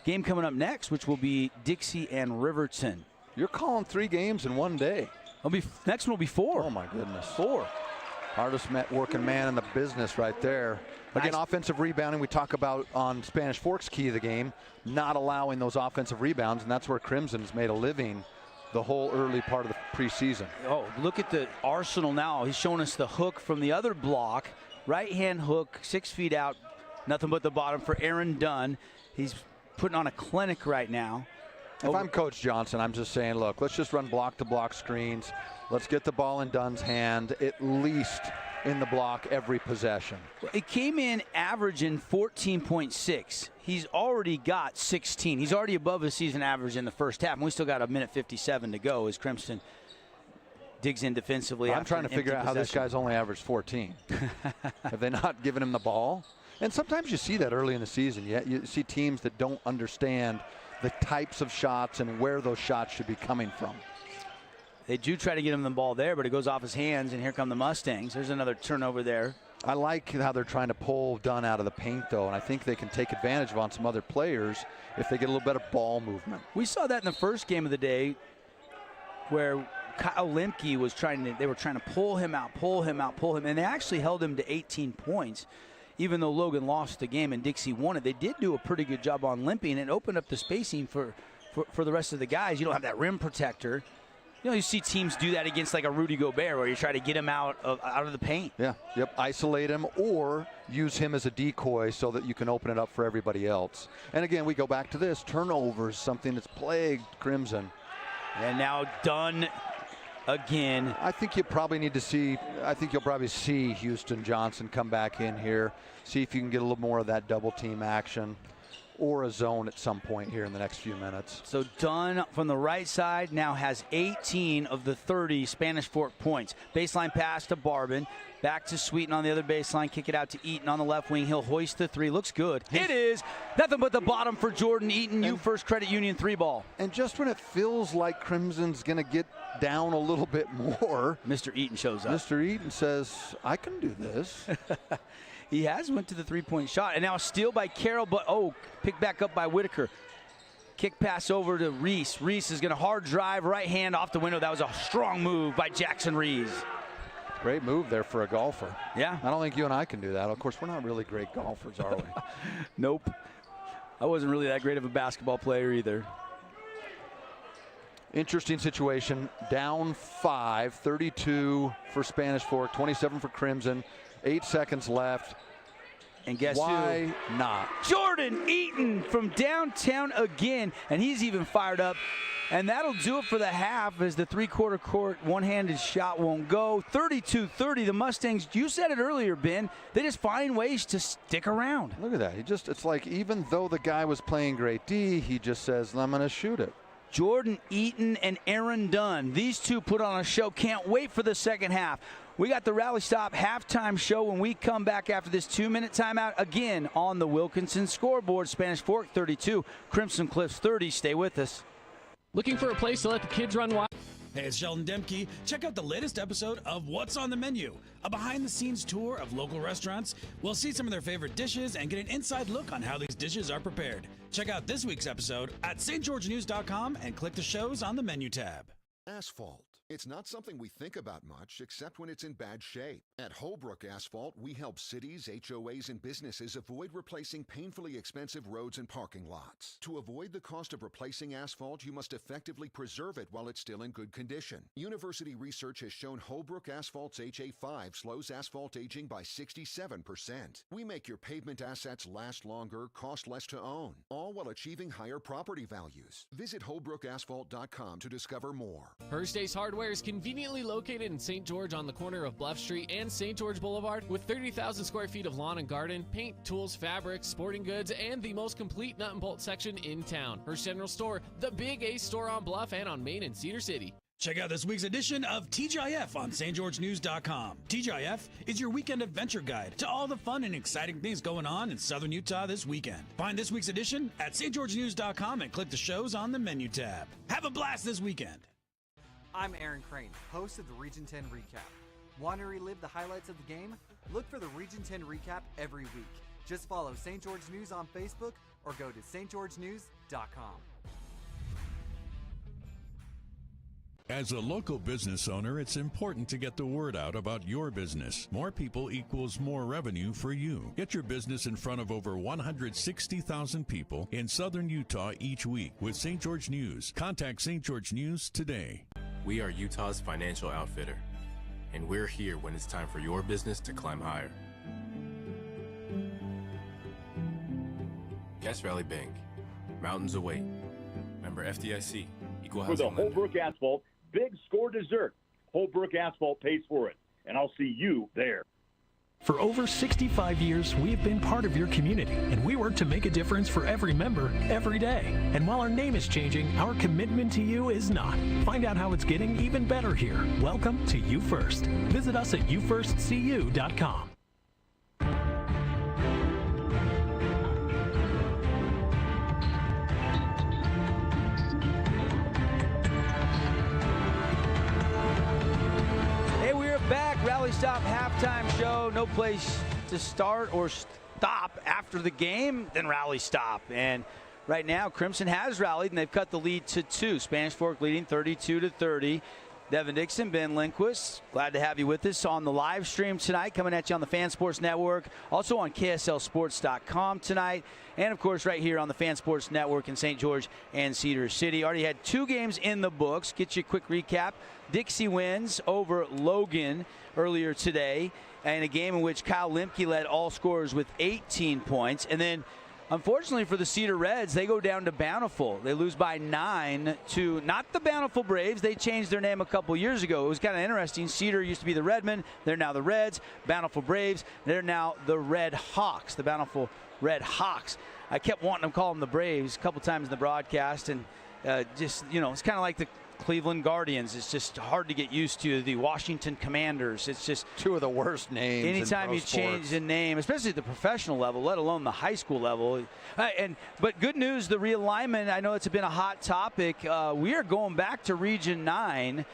game coming up next, which will be Dixie and Riverton. You're calling 3 games in one day. Next one will be 4. Oh, my goodness. 4. Hardest working man in the business right there. Again, offensive rebounding, we talk about on Spanish Fork's key of the game, not allowing those offensive rebounds, and that's where Crimson's made a living the whole early part of the preseason. Oh, look at the arsenal now. He's showing us the hook from the other block. Right-hand hook, 6 feet out, nothing but the bottom for Aaron Dunn. He's putting on a clinic right now. If I'm Coach Johnson, I'm just saying, look, let's just run block-to-block screens. Let's get the ball in Dunn's hand, at least in the block every possession. It came in averaging 14.6. He's already got 16. He's already above his season average in the first half, and we still got a minute 57 to go as Crimson digs in defensively. I'm trying to figure out how this guy's only averaged 14. Have they not given him the ball? And sometimes you see that early in the season. You see teams that don't understand the types of shots and where those shots should be coming from. They do try to get him the ball there, but it goes off his hands, and here come the Mustangs. There's another turnover there. I like how they're trying to pull Dunn out of the paint, though, and I think they can take advantage of on some other players if they get a little better ball movement. We saw that in the first game of the day where Kyle Lemke was they were trying to pull him, and they actually held him to 18 points. Even though Logan lost the game and Dixie won it, they did do a pretty good job on Lemke, and it opened up the spacing for the rest of the guys. You don't have that rim protector. You know, you see teams do that against like a Rudy Gobert where you try to get him out of the paint. Yeah, yep, isolate him or use him as a decoy so that you can open it up for everybody else. And again, we go back to this, turnovers, something that's plagued Crimson. And now Dunn again. I think you probably need to see, you'll probably see Houston Johnson come back in here, see if you can get a little more of that double team action. or a zone at some point here in the next few minutes. So Dunn from the right side now has 18 of the 30 Spanish Fork points. Baseline pass to Barbin. Back to Sweeten on the other baseline. Kick it out to Eaton on the left wing. He'll hoist the three. Looks good. It is. Nothing but the bottom for Jordan Eaton. You First Credit Union 3-ball. And just when it feels like Crimson's going to get down a little bit more, Mr. Eaton shows up. Mr. Eaton says, I can do this. He has went to the three-point shot. And now a steal by Carroll, but picked back up by Whitaker. Kick pass over to Reese. Reese is going to hard drive, right hand off the window. That was a strong move by Jackson Reese. Great move there for a golfer. Yeah. I don't think you and I can do that. Of course, we're not really great golfers, are we? Nope. I wasn't really that great of a basketball player either. Interesting situation. Down 5, 32 for Spanish Fork, 27 for Crimson. 8 seconds left. And guess why not? Jordan Eaton from downtown again, and he's even fired up. And that'll do it for the half as the three-quarter court one-handed shot won't go. 32-30, the Mustangs, you said it earlier, Ben, they just find ways to stick around. Look at that. It's like even though the guy was playing great D, he just says, I'm going to shoot it. Jordan Eaton and Aaron Dunn, these two put on a show. Can't wait for the second half. We got the Rally Stop halftime show when we come back after this 2-minute timeout again on the Wilkinson scoreboard. Spanish Fork 32, Crimson Cliffs 30. Stay with us. Looking for a place to let the kids run wild? Hey, it's Sheldon Demke. Check out the latest episode of What's on the Menu, a behind-the-scenes tour of local restaurants. We'll see some of their favorite dishes and get an inside look on how these dishes are prepared. Check out this week's episode at stgeorgenews.com and click the shows on the menu tab. Asphalt. It's not something we think about much, except when it's in bad shape. At Holbrook Asphalt, we help cities, HOAs, and businesses avoid replacing painfully expensive roads and parking lots. To avoid the cost of replacing asphalt, you must effectively preserve it while it's still in good condition. University research has shown Holbrook Asphalt's HA5 slows asphalt aging by 67%. We make your pavement assets last longer, cost less to own, all while achieving higher property values. Visit HolbrookAsphalt.com to discover more. First Ace Hardware is conveniently located in St. George on the corner of Bluff Street and St. George Boulevard with 30,000 square feet of lawn and garden, paint, tools, fabrics, sporting goods, and the most complete nut and bolt section in town. Hearst General Store, the Big Ace store on Bluff and on Main in Cedar City. Check out this week's edition of TGIF on stgeorgenews.com. TGIF is your weekend adventure guide to all the fun and exciting things going on in southern Utah this weekend. Find this week's edition at stgeorgenews.com and click the shows on the menu tab. Have a blast this weekend. I'm Aaron Crane, host of the Region 10 Recap. Want to relive the highlights of the game? Look for the Region 10 Recap every week. Just follow St. George News on Facebook or go to stgeorgenews.com. As a local business owner, it's important to get the word out about your business. More people equals more revenue for you. Get your business in front of over 160,000 people in southern Utah each week with St. George News. Contact St. George News today. We are Utah's financial outfitter, and we're here when it's time for your business to climb higher. Cash Valley Bank, mountains await. Member FDIC, equal For the housing lender. Holbrook Asphalt Big Score Dessert, Holbrook Asphalt pays for it, and I'll see you there. For over 65 years, we have been part of your community, and we work to make a difference for every member, every day. And while our name is changing, our commitment to you is not. Find out how it's getting even better here. Welcome to You First. Visit us at youfirstcu.com. Rally Stop halftime show. No place to start or stop after the game than Rally Stop. And right now, Crimson has rallied, and they've cut the lead to 2. Spanish Fork leading 32-30. Devin Dixon, Ben Lindquist, glad to have you with us on the live stream tonight, coming at you on the Fan Sports Network, also on KSLSports.com tonight, and of course right here on the Fan Sports Network in St. George and Cedar City. Already had 2 games in the books. Get you a quick recap. Dixie wins over Logan earlier today, and a game in which Kyle Lemke led all scorers with 18 points. And then, unfortunately for the Cedar Reds, they go down to Bountiful. They lose by 9 to not the Bountiful Braves. They changed their name a couple years ago. It was kind of interesting. Cedar used to be the Redmen. They're now the Reds. Bountiful Braves, they're now the Red Hawks, the Bountiful Red Hawks. I kept wanting to call them the Braves a couple times in the broadcast, and just, it's kind of like the Cleveland Guardians. It's just hard to get used to. The Washington Commanders. It's just two of the worst names. Anytime you change the name, especially at the professional level, let alone the high school level. But good news, the realignment. I know it's been a hot topic. We are going back to Region 9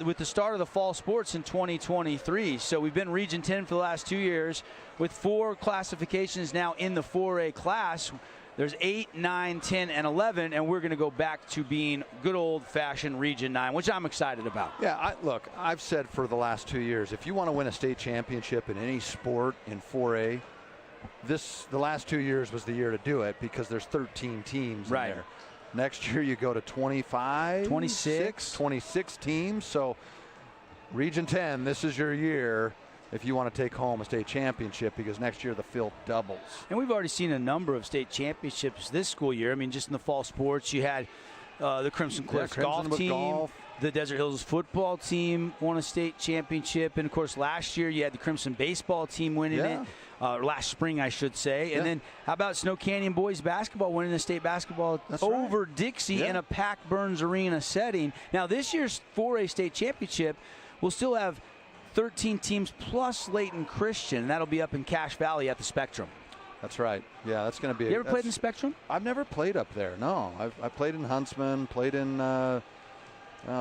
with the start of the fall sports in 2023. So we've been Region 10 for the last 2 years, with 4 classifications now in the 4A class. There's 8, 9, 10, and 11, and we're going to go back to being good old-fashioned Region 9, which I'm excited about. Yeah, look, I've said for the last 2 years, if you want to win a state championship in any sport in 4A, the last 2 years was the year to do it, because there's 13 teams in there. Next year you go to 26 teams. So Region 10, this is your year if you want to take home a state championship, because next year the field doubles. And we've already seen a number of state championships this school year. I mean, just in the fall sports, you had the Crimson Cliffs golf team. The Desert Hills football team won a state championship. And, of course, last year you had the Crimson baseball team winning it. Last spring, I should say. And then how about Snow Canyon boys basketball winning the state basketball over Dixie in a packed Burns Arena setting. Now, this year's 4A state championship will still have 13 teams plus Layton Christian, and that'll be up in Cache Valley at the Spectrum. That's right. Yeah, that's going to be. You ever played in the Spectrum? I've never played up there. No, I played in Huntsman. Played in. It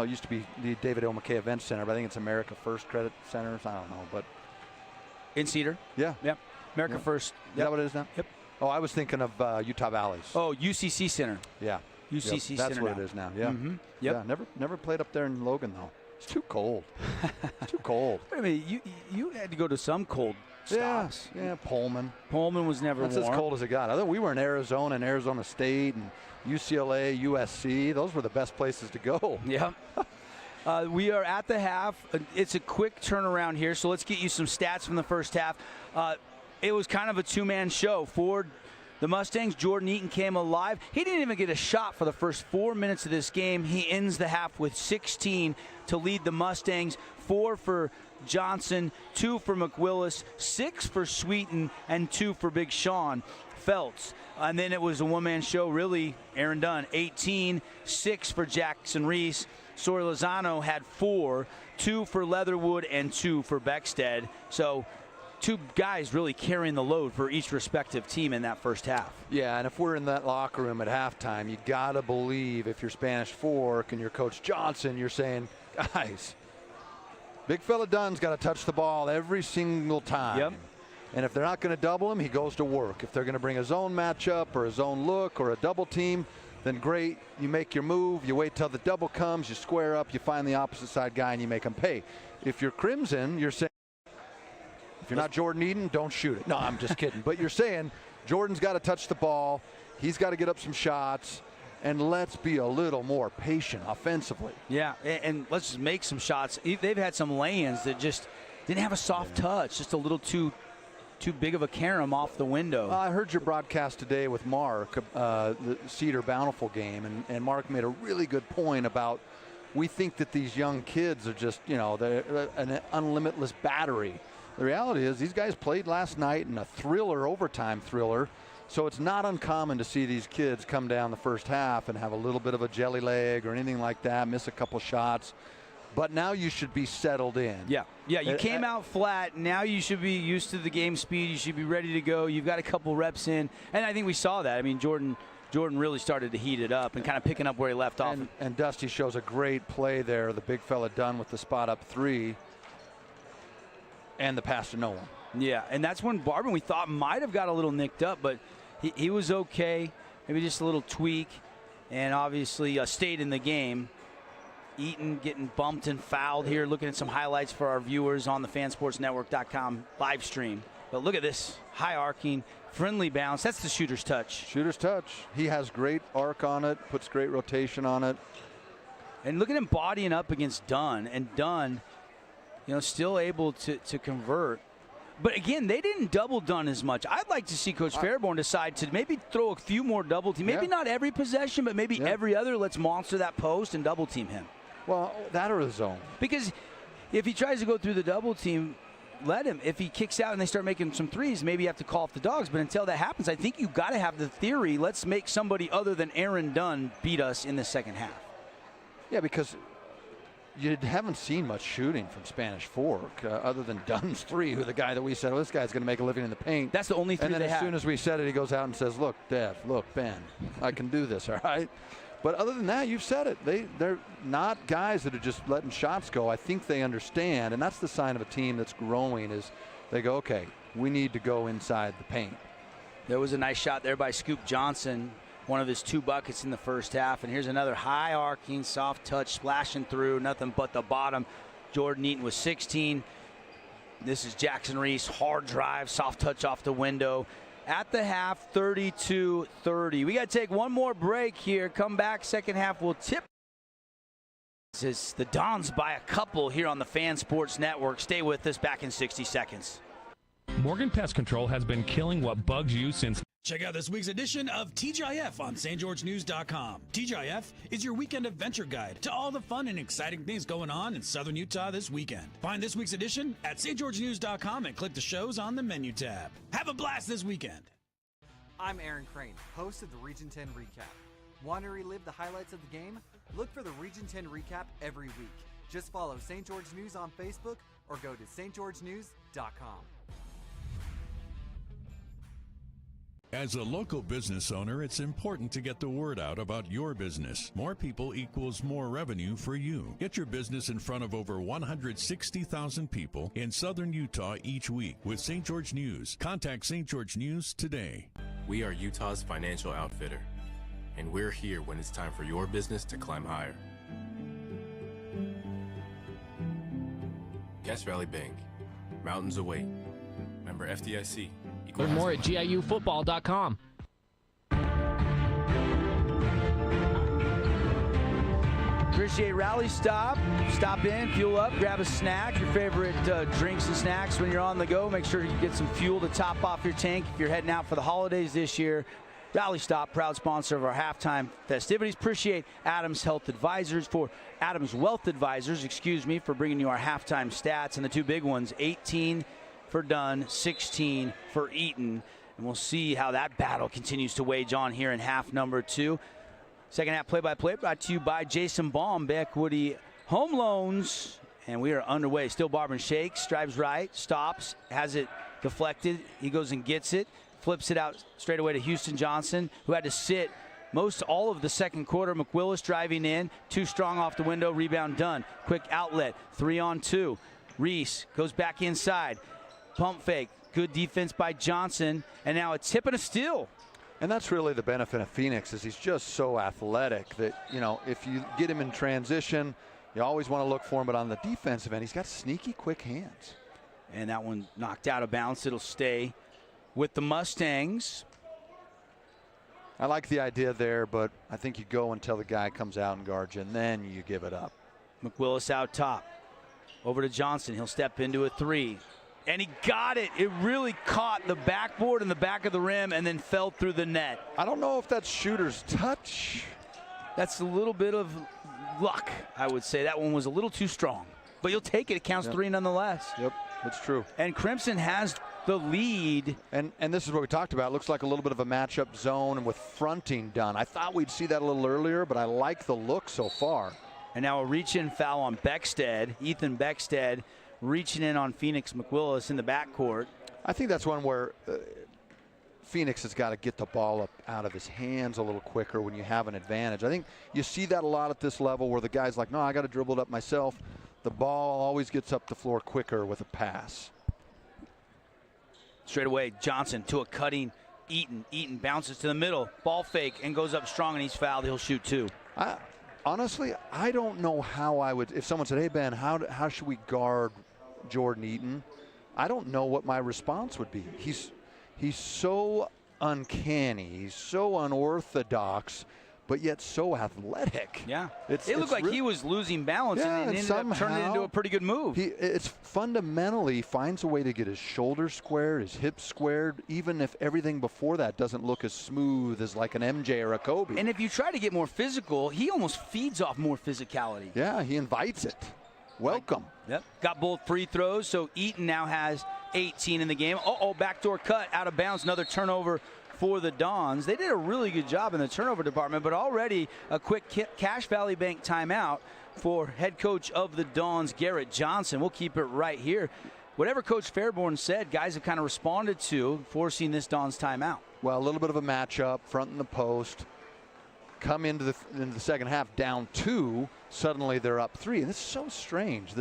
used to be the David O. McKay Event Center, but I think it's America First Credit Center. I don't know, but in Cedar. Yeah. Yep. America First. Is that what it is now? Yep. Oh, I was thinking of Utah Valleys. Oh, UCC Center. Yeah. UCC That's Center. what it is now. Yeah. Mm-hmm. Yep. Yeah. Never played up there in Logan though. It's too cold. It's too cold. Wait a minute, you had to go to some cold stops. Yeah, Pullman. Pullman was never warm. That's as cold as it got. I think we were in Arizona and Arizona State and UCLA, USC. Those were the best places to go. Yeah. We are at the half. It's a quick turnaround here, so let's get you some stats from the first half. It was kind of a two-man show. For the Mustangs, Jordan Eaton came alive. He didn't even get a shot for the first 4 minutes of this game. He ends the half with 16 to lead the Mustangs. 4 for Johnson, 2 for McWillis, 6 for Sweeten, and 2 for Big Sean Feltz. And then it was a one-man show, really. Aaron Dunn, 18, 6 for Jackson Reese. Sori Lozano had 4, 2 for Leatherwood, and 2 for Beckstead. So 2 guys really carrying the load for each respective team in that first half. Yeah, and if we're in that locker room at halftime, you got to believe, if you're Spanish Fork and you're Coach Johnson, you're saying, guys, big fella Dunn's got to touch the ball every single time. Yep. And if they're not going to double him, he goes to work. If they're going to bring a zone matchup or a zone look or a double team, then great, you make your move, you wait till the double comes, you square up, you find the opposite side guy, and you make him pay. If you're Crimson, you're saying, if you're not Jordan Eaton, don't shoot it. No, I'm just kidding. But you're saying Jordan's got to touch the ball, he's got to get up some shots, and let's be a little more patient offensively. Yeah, and let's just make some shots. They've had some lay-ins that just didn't have a soft touch, just a little too big of a carom off the window. I heard your broadcast today with Mark, the Cedar Bountiful game, and Mark made a really good point about, we think that these young kids are just, they're an unlimitless battery. The reality is these guys played last night in a thriller, overtime thriller, so it's not uncommon to see these kids come down the first half and have a little bit of a jelly leg or anything like that, miss a couple shots. But now you should be settled in. Yeah, you came out flat. Now you should be used to the game speed. You should be ready to go. You've got a couple reps in. And I think we saw that. I mean, Jordan really started to heat it up and kind of picking up where he left off. And Dusty shows a great play there. The big fella Dunn with the spot up 3. And the pass to no one. Yeah, and that's when Barban, we thought, might have got a little nicked up, but he was okay. Maybe just a little tweak. And obviously stayed in the game. Eaton getting bumped and fouled here. Looking at some highlights for our viewers on the fansportsnetwork.com live stream. But look at this high arcing, friendly bounce. That's the shooter's touch. Shooter's touch. He has great arc on it, puts great rotation on it. And look at him bodying up against Dunn. And Dunn, still able to convert. But again, they didn't double Dunn as much. I'd like to see Coach Fairborn decide to maybe throw a few more double team. Maybe not every possession, but maybe every other. Let's monster that post and double team him. Well, that or the zone. Because if he tries to go through the double team, let him. If he kicks out and they start making some threes, maybe you have to call off the Dogs. But until that happens, I think you've got to have the theory, let's make somebody other than Aaron Dunn beat us in the second half. Yeah, because you haven't seen much shooting from Spanish Fork other than Dunn's three, who the guy that we said, oh, this guy's going to make a living in the paint. That's the only three And then they as have. soon as we said it, he goes out and says, look, Dev, look, Ben, I can do this, all right? But other than that, you've said it. They're not guys that are just letting shots go. I think they understand, and that's the sign of a team that's growing is they go, okay, we need to go inside the paint. There was a nice shot there by Scoop Johnson, one of his 2 buckets in the first half. And here's another high arcing, soft touch, splashing through, nothing but the bottom. Jordan Eaton was 16. This is Jackson Reese, hard drive, soft touch off the window. At the half, 32-30. We got to take one more break here. Come back, second half, we'll tip. This is the Dons by a couple here on the Fan Sports Network. Stay with us, back in 60 seconds. Morgan Pest Control has been killing what bugs you since. Check out this week's edition of TGIF on stgeorgenews.com. TGIF is your weekend adventure guide to all the fun and exciting things going on in Southern Utah this weekend. Find this week's edition at stgeorgenews.com and click the shows on the menu tab. Have a blast this weekend. I'm Aaron Crane, host of the Region 10 Recap. Want to relive the highlights of the game? Look for the Region 10 Recap every week. Just follow St. George News on Facebook or go to stgeorgenews.com. As a local business owner, it's important to get the word out about your business. More people equals more revenue for you. Get your business in front of over 160,000 people in Southern Utah each week with St. George News. Contact St. George News today. We are Utah's financial outfitter, and we're here when it's time for your business to climb higher. Cache Valley Bank, mountains await. Member FDIC. Learn more at GIUfootball.com. Appreciate Rally Stop. Stop in, fuel up, grab a snack, your favorite drinks and snacks when you're on the go. Make sure you get some fuel to top off your tank if you're heading out for the holidays this year. Rally Stop, proud sponsor of our halftime festivities. Appreciate Adams Wealth Advisors for bringing you our halftime stats, and the 2 big ones, 18 for Dunn, 16 for Eaton. And we'll see how that battle continues to wage on here in half number 2. Second half play-by-play brought to you by Jason Baum, Beckwoody Home Loans. And we are underway. Still Barber and Shakes, drives right, stops, has it deflected. He goes and gets it, flips it out straight away to Houston Johnson, who had to sit most all of the second quarter. McWillis driving in, too strong off the window, rebound Dunn. Quick outlet, 3-on-2. Reese goes back inside. Pump fake, good defense by Johnson, and now a tip and a steal. And that's really the benefit of Phoenix is he's just so athletic that, you know, if you get him in transition, you always want to look for him, but on the defensive end, he's got sneaky quick hands. And that one knocked out of bounds. It'll stay with the Mustangs. I like the idea there, but I think you go until the guy comes out and guards you, and then you give it up. McWillis out top. Over to Johnson. He'll step into a 3. And he got it. It really caught the backboard and the back of the rim and then fell through the net. I don't know if that's shooter's touch. That's a little bit of luck, I would say. That one was a little too strong. But you'll take it. It counts 3 nonetheless. Yep, that's true. And Crimson has the lead. And this is what we talked about. It looks like a little bit of a matchup zone and with fronting done. I thought we'd see that a little earlier, but I like the look so far. And now a reach-in foul on Beckstead. Ethan Beckstead reaching in on Phoenix McWillis in the backcourt. I think that's one where Phoenix has got to get the ball up out of his hands a little quicker when you have an advantage. I think you see that a lot at this level where the guy's like, no, I got to dribble it up myself. The ball always gets up the floor quicker with a pass. Straight away, Johnson to a cutting Eaton. Eaton bounces to the middle, ball fake, and goes up strong, and he's fouled. He'll shoot 2. Honestly, I don't know how I would, if someone said, hey, Ben, how should we guard Jordan Eaton? I don't know what my response would be. He's so uncanny. He's so unorthodox, but yet so athletic. Yeah. It looked like he was losing balance, and it ended up turning into a pretty good move. It's fundamentally finds a way to get his shoulders squared, his hips squared, even if everything before that doesn't look as smooth as like an MJ or a Kobe. And if you try to get more physical, he almost feeds off more physicality. Yeah, he invites it. Welcome. Yep. Got both free throws, so Eaton now has 18 in the game. Backdoor cut out of bounds. Another turnover for the Dons. They did a really good job in the turnover department, but already a quick Cache Valley Bank timeout for head coach of the Dons, Garrett Johnson. We'll keep it right here. Whatever Coach Fairborn said, guys have kind of responded to, forcing this Dons timeout. Well, a little bit of a matchup, front in the post. Come into the second half down 2. Suddenly they're up 3. And this is so strange.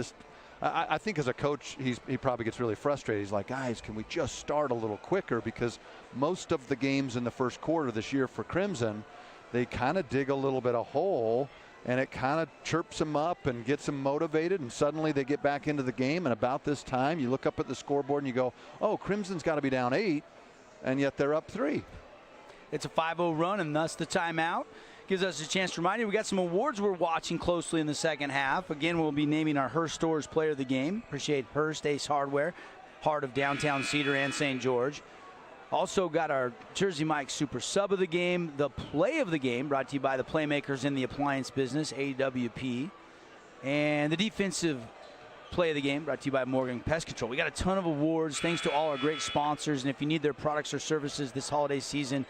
I think as a coach, he probably gets really frustrated. He's like, guys, can we just start a little quicker? Because most of the games in the first quarter this year for Crimson, they kind of dig a little bit of hole, and it kind of chirps them up and gets them motivated, and suddenly they get back into the game. And about this time, you look up at the scoreboard and you go, oh, Crimson's got to be down 8, and yet they're up 3. It's a 5-0 run, and thus the timeout. Gives us a chance to remind you we got some awards we're watching closely in the second half. Again, we'll be naming our Hearst Stores Player of the Game. Appreciate Hearst Ace Hardware, heart of downtown Cedar and St. George. Also got our Jersey Mike Super Sub of the Game, the Play of the Game, brought to you by the Playmakers in the Appliance Business, AWP. And the Defensive Play of the Game, brought to you by Morgan Pest Control. We got a ton of awards thanks to all our great sponsors. And if you need their products or services this holiday season,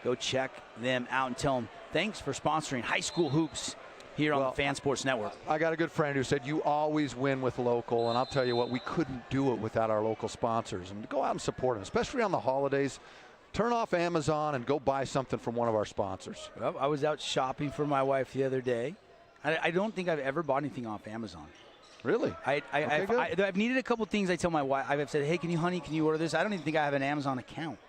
go check them out and tell them thanks for sponsoring High School Hoops here on the Fan Sports Network. I got a good friend who said you always win with local, and I'll tell you what, we couldn't do it without our local sponsors. And go out and support them, especially on the holidays. Turn off Amazon and go buy something from one of our sponsors. Well, I was out shopping for my wife the other day. I don't think I've ever bought anything off Amazon. Really? I've needed a couple things. I tell my wife, I've said, hey, can you order this? I don't even think I have an Amazon account.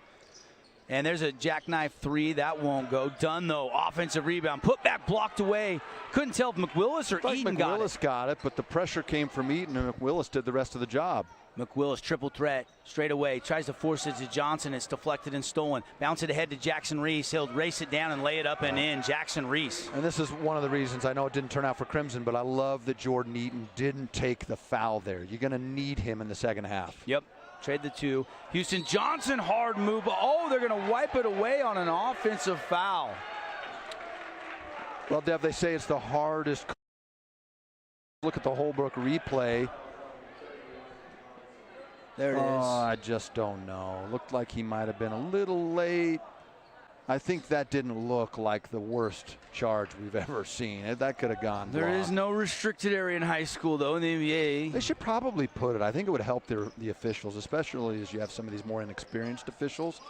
And there's a jackknife 3. That won't go. Done, though. Offensive rebound. Put back, blocked away. Couldn't tell if McWillis or Eaton got it. McWillis got it, but the pressure came from Eaton, and McWillis did the rest of the job. McWillis, triple threat, straight away. Tries to force it to Johnson. It's deflected and stolen. Bounce it ahead to Jackson Reese. He'll race it down and lay it up and in. Jackson Reese. And this is one of the reasons, I know it didn't turn out for Crimson, but I love that Jordan Eaton didn't take the foul there. You're going to need him in the second half. Yep. Trade the 2. Houston Johnson, hard move. They're going to wipe it away on an offensive foul. Well, Dev, they say it's the hardest. Look at the Holbrook replay. There it is. I just don't know. Looked like he might have been a little late. I think that didn't look like the worst charge we've ever seen. That could have gone There blocked. is no restricted area in high school, though, in the NBA. They should probably put it. I think it would help the officials, especially as you have some of these more inexperienced officials.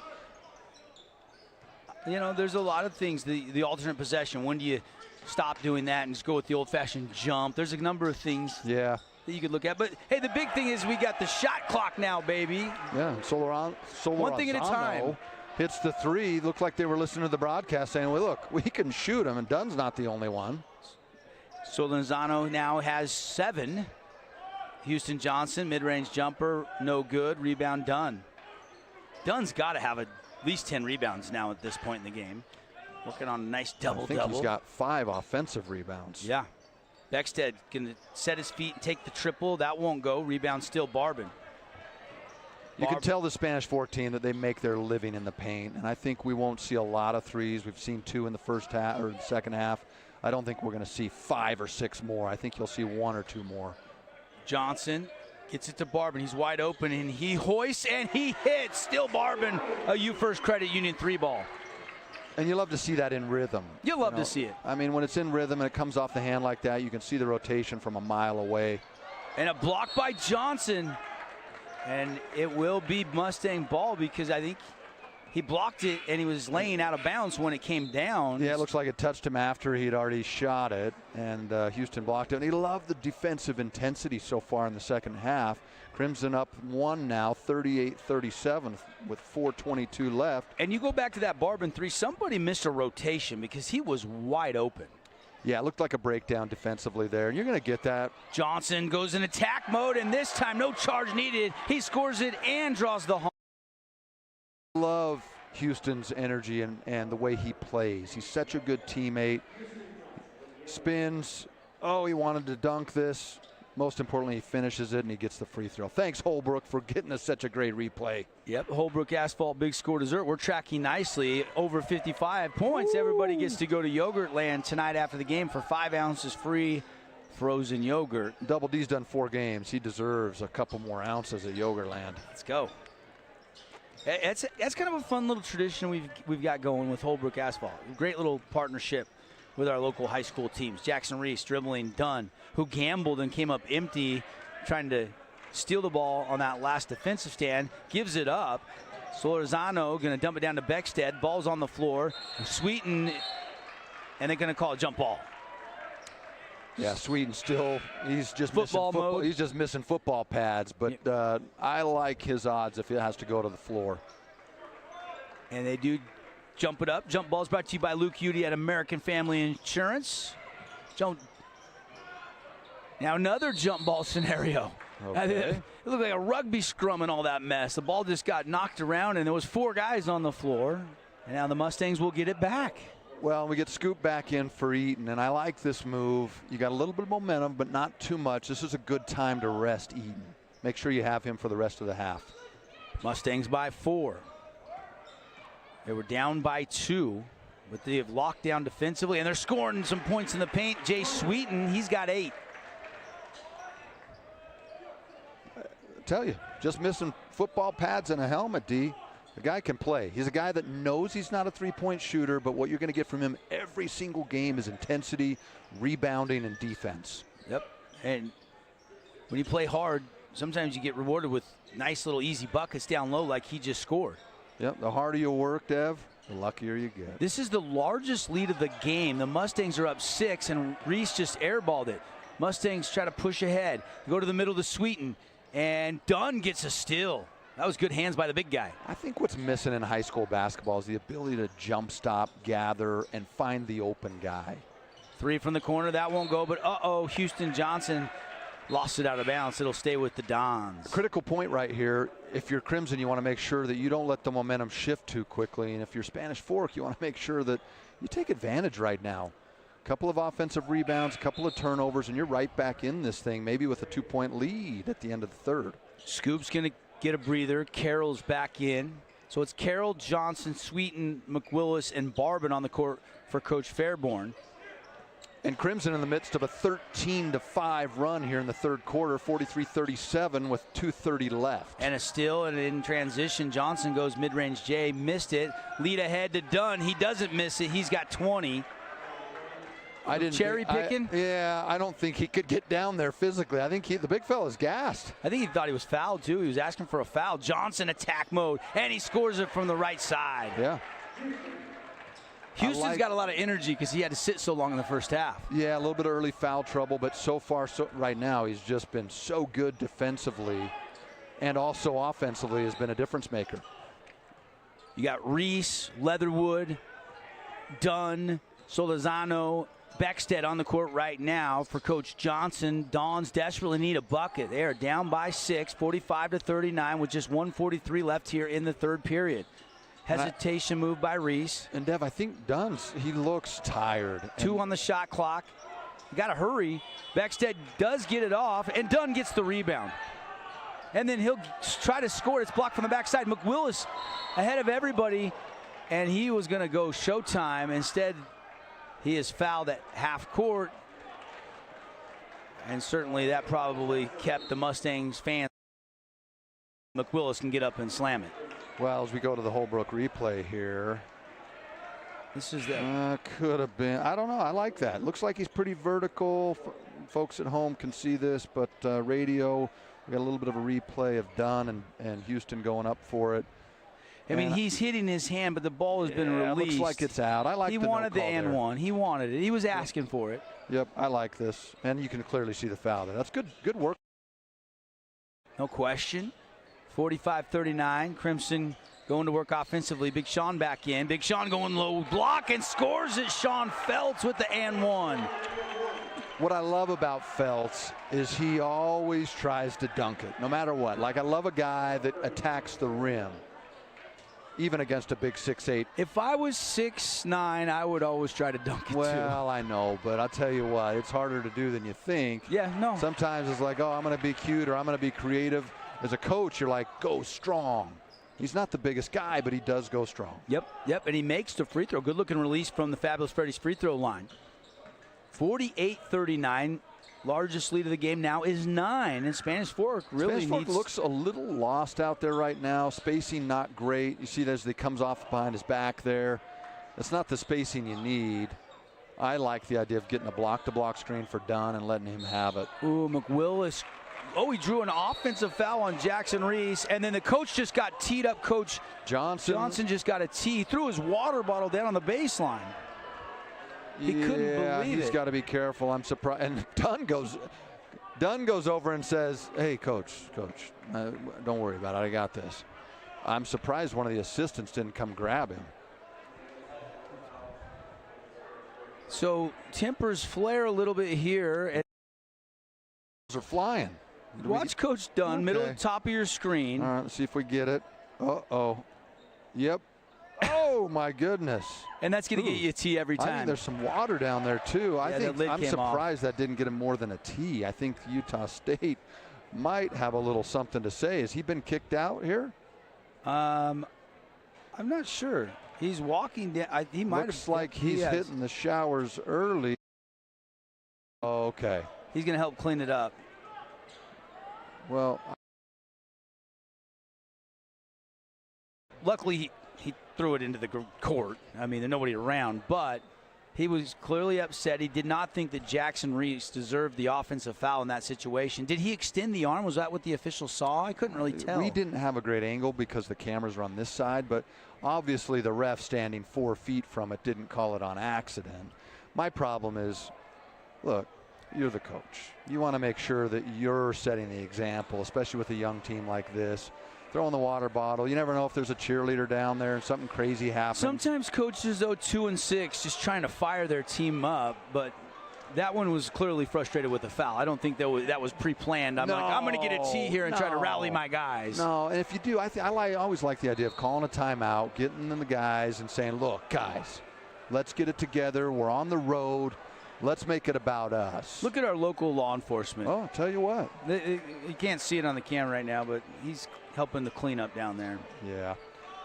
You know, there's a lot of things. The alternate possession. When do you stop doing that and just go with the old-fashioned jump? There's a number of things that you could look at. But, hey, the big thing is we got the shot clock now, baby. Yeah, Solorzano. One thing at a time. Hits the 3. Looked like they were listening to the broadcast saying, well, look, we can shoot him, and Dunn's not the only one. Solorzano now has 7. Houston Johnson, mid-range jumper, no good. Rebound, Dunn. Dunn's got to have at least 10 rebounds now at this point in the game. Working on a nice double-double. I think he's got 5 offensive rebounds. Yeah. Beckstead can set his feet and take the triple. That won't go. Rebound still Barbin. You can tell the Spanish 14 that they make their living in the paint, and I think we won't see a lot of threes. We've seen 2 in the first half or the second half. I don't think we're going to see 5 or 6 more. I think you'll see 1 or 2 more. Johnson gets it to Barbin. He's wide open, and he hoists and he hits. Still Barbin, a U First Credit Union 3-ball. And you love to see that in rhythm. You love to see it. I mean, when it's in rhythm and it comes off the hand like that, you can see the rotation from a mile away. And a block by Johnson. And it will be Mustang ball because I think he blocked it and he was laying out of bounds when it came down. Yeah, it looks like it touched him after he'd already shot it, and Houston blocked it. And he loved the defensive intensity so far in the second half. Crimson up 1 now, 38-37 with 4:22 left. And you go back to that Barbin 3, somebody missed a rotation because he was wide open. Yeah, it looked like a breakdown defensively there, and you're going to get that. Johnson goes in attack mode, and this time no charge needed. He scores it and draws the home. Love Houston's energy and the way he plays. He's such a good teammate. Spins. Oh, he wanted to dunk this. Most importantly, he finishes it and he gets the free throw. Thanks, Holbrook, for getting us such a great replay. Yep, Holbrook Asphalt Big Score Dessert. We're tracking nicely over 55 points. Ooh. Everybody gets to go to Yogurt Land tonight after the game for 5 ounces free, frozen yogurt. Double D's done 4 games. He deserves a couple more ounces of Yogurtland. Let's go. That's kind of a fun little tradition we've got going with Holbrook Asphalt. Great little partnership with our local high school teams. Jackson Reese dribbling Dunn, who gambled and came up empty, trying to steal the ball on that last defensive stand, gives it up. Solorzano going to dump it down to Beckstead. Ball's on the floor. Sweeten, and they're going to call a jump ball. Yeah, Sweeten still, he's just football missing mode. He's just missing football pads, but I like his odds if it has to go to the floor. And they do jump it up. Jump ball's brought to you by Luke Udy at American Family Insurance. Now another jump ball scenario. Okay. It looked like a rugby scrum and all that mess. The ball just got knocked around, and there was 4 guys on the floor. And now the Mustangs will get it back. Well, we get Scoop back in for Eaton, and I like this move. You got a little bit of momentum, but not too much. This is a good time to rest Eaton. Make sure you have him for the rest of the half. Mustangs by 4. They were down by 2, but they have locked down defensively, and they're scoring some points in the paint. Jay Sweeten, he's got 8. Tell you, just missing football pads and a helmet, D. The guy can play. He's a guy that knows he's not a three-point shooter, but what you're going to get from him every single game is intensity, rebounding, and defense. Yep. And when you play hard, sometimes you get rewarded with nice little easy buckets down low like he just scored. Yep, the harder you work, Dev, the luckier you get. This is the largest lead of the game. The Mustangs are up 6, and Reese just airballed it. Mustangs try to push ahead. Go to the middle to Sweeten, and Dunn gets a steal. That was good hands by the big guy. I think what's missing in high school basketball is the ability to jump stop, gather, and find the open guy. 3 from the corner. That won't go, but Houston Johnson lost it out of bounds. It'll stay with the Dons. A critical point right here. If you're Crimson, you want to make sure that you don't let the momentum shift too quickly. And if you're Spanish Fork, you want to make sure that you take advantage right now. A couple of offensive rebounds, a couple of turnovers, and you're right back in this thing, maybe with a 2-point lead at the end of the third. Scoop's going to get a breather. Carroll's back in. So it's Carroll, Johnson, Sweeten, McWillis, and Barbin on the court for Coach Fairborn. And Crimson in the midst of a 13-5 run here in the third quarter, 43-37 with 2:30 left. And a steal, and in transition, Johnson goes mid-range J, missed it. Lead ahead to Dunn. He doesn't miss it. He's got 20. Cherry picking? I don't think he could get down there physically. I think the big fella's gassed. I think he thought he was fouled, too. He was asking for a foul. Johnson attack mode, and he scores it from the right side. Yeah. Houston's got a lot of energy because he had to sit so long in the first half. Yeah, a little bit of early foul trouble, but so far, right now, he's just been so good defensively and also offensively has been a difference maker. You got Reese, Leatherwood, Dunn, Solorzano, Beckstead on the court right now for Coach Johnson. Dons desperately need a bucket. They are down by 6, 45-39 with just 1:43 left here in the third period. Hesitation move by Reese. And Dev, I think he looks tired. 2 on the shot clock. You got to hurry. Beckstead does get it off, and Dunn gets the rebound. And then he'll try to score. It's blocked from the backside. McWillis ahead of everybody, and he was going to go showtime. Instead, he is fouled at half court. And certainly that probably kept the Mustangs fans. McWillis can get up and slam it. Well, as we go to the Holbrook replay here. This is could have been. I don't know. I like that. Looks like he's pretty vertical. Folks at home can see this, but radio, we got a little bit of a replay of Dunn and Houston going up for it. I mean, he's hitting his hand, but the ball has been released. Looks like it's out. I like He wanted the and one. He wanted it. He was asking for it. Yep, I like this. And you can clearly see the foul there. That's good work. No question. 45-39. Crimson going to work offensively. Big Sean back in. Big Sean going low block and scores it. Sean Feltz with the and one. What I love about Feltz is he always tries to dunk it, no matter what. Like, I love a guy that attacks the rim, even against a big 6'8". If I was 6'9", I would always try to dunk it too. Well, I know, but I'll tell you what, it's harder to do than you think. Yeah, no. Sometimes it's like, oh, I'm going to be cute or I'm going to be creative. As a coach, you're like, go strong. He's not the biggest guy, but he does go strong. Yep, and he makes the free throw. Good-looking release from the Fabulous Freddy's free throw line. 48-39. largest lead of the game now is 9, and Spanish Fork really Spanish Fork looks a little lost out there right now. Spacing not great. You see it as he comes off behind his back there. It's not the spacing you need. I like the idea of getting a block-to-block screen for Dunn and letting him have it. Ooh, McWillis. Oh, he drew an offensive foul on Jackson Reese, and then the coach just got teed up. Coach Johnson just got a tee, threw his water bottle down on the baseline. He couldn't believe it. He's got to be careful. I'm surprised. And Dunn goes over and says, "Hey, coach, don't worry about it. I got this." I'm surprised one of the assistants didn't come grab him. So tempers flare a little bit here. And are flying. Watch Coach Dunn, middle of the top of your screen. All right, let's see if we get it. Uh-oh. Yep. Oh, my goodness. And that's going to get you a tee every time. I think there's some water down there, too. I'm surprised that didn't get him more than a tee. I think Utah State might have a little something to say. Has he been kicked out here? I'm not sure. He's walking down. He might Looks like he's hitting the showers early. Oh, okay. He's going to help clean it up. Well, luckily he threw it into the court. I mean, there's nobody around, but he was clearly upset. He did not think that Jackson Reese deserved the offensive foul in that situation. Did he extend the arm? Was that what the official saw? I couldn't really tell. We didn't have a great angle because the cameras were on this side, but obviously the ref standing 4 feet from it didn't call it on accident. My problem is, look, you're the coach. You want to make sure that you're setting the example, especially with a young team like this. Throwing the water bottle. You never know if there's a cheerleader down there and something crazy happens. Sometimes coaches, though, 2 and 6, just trying to fire their team up, but that one was clearly frustrated with the foul. I don't think that was pre-planned. I'm going to get a tee here and try to rally my guys. No, and if you do, I always like the idea of calling a timeout, getting in the guys and saying, look, guys, let's get it together. We're on the road. Let's make it about us. Look at our local law enforcement. Oh, I'll tell you what. You can't see it on the camera right now, but he's helping the cleanup down there. Yeah.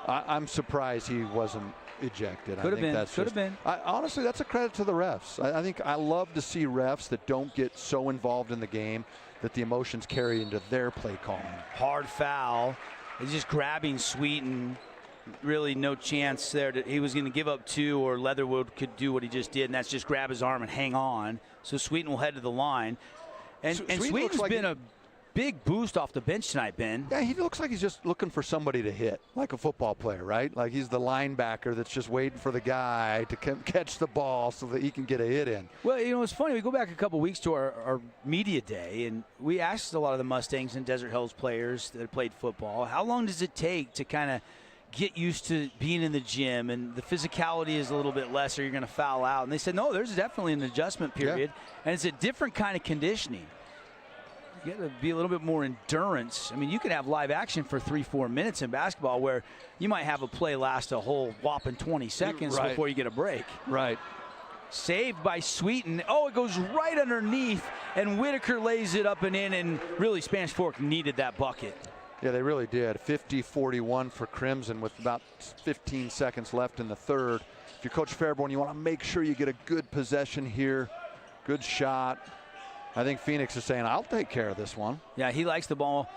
I'm surprised he wasn't ejected. Could have been. Honestly, that's a credit to the refs. I think I love to see refs that don't get so involved in the game that the emotions carry into their play calling. Hard foul. He's just grabbing Sweeten. Really no chance there that he was going to give up 2 or Leatherwood could do what he just did, and that's just grab his arm and hang on. So Sweeten will head to the line. And Sweeten's been a big boost off the bench tonight, Ben. Yeah, he looks like he's just looking for somebody to hit, like a football player, right? Like he's the linebacker that's just waiting for the guy to catch the ball so that he can get a hit in. Well, you know, it's funny. We go back a couple weeks to our media day, and we asked a lot of the Mustangs and Desert Hills players that played football, how long does it take to kind of get used to being in the gym, and the physicality is a little bit less or you're going to foul out? And they said, no, there's definitely an adjustment period, and it's a different kind of conditioning. You got to be a little bit more endurance. I mean, you could have live action for 3-4 minutes in basketball where you might have a play last a whole whopping 20 seconds before you get a break. Right. Saved by Sweeten. Oh, it goes right underneath, and Whitaker lays it up and in, and really Spanish Fork needed that bucket. Yeah, they really did. 50-41 for Crimson with about 15 seconds left in the third. If you're Coach Fairborn, you want to make sure you get a good possession here. Good shot. I think Phoenix is saying, I'll take care of this one. Yeah, he likes the ball.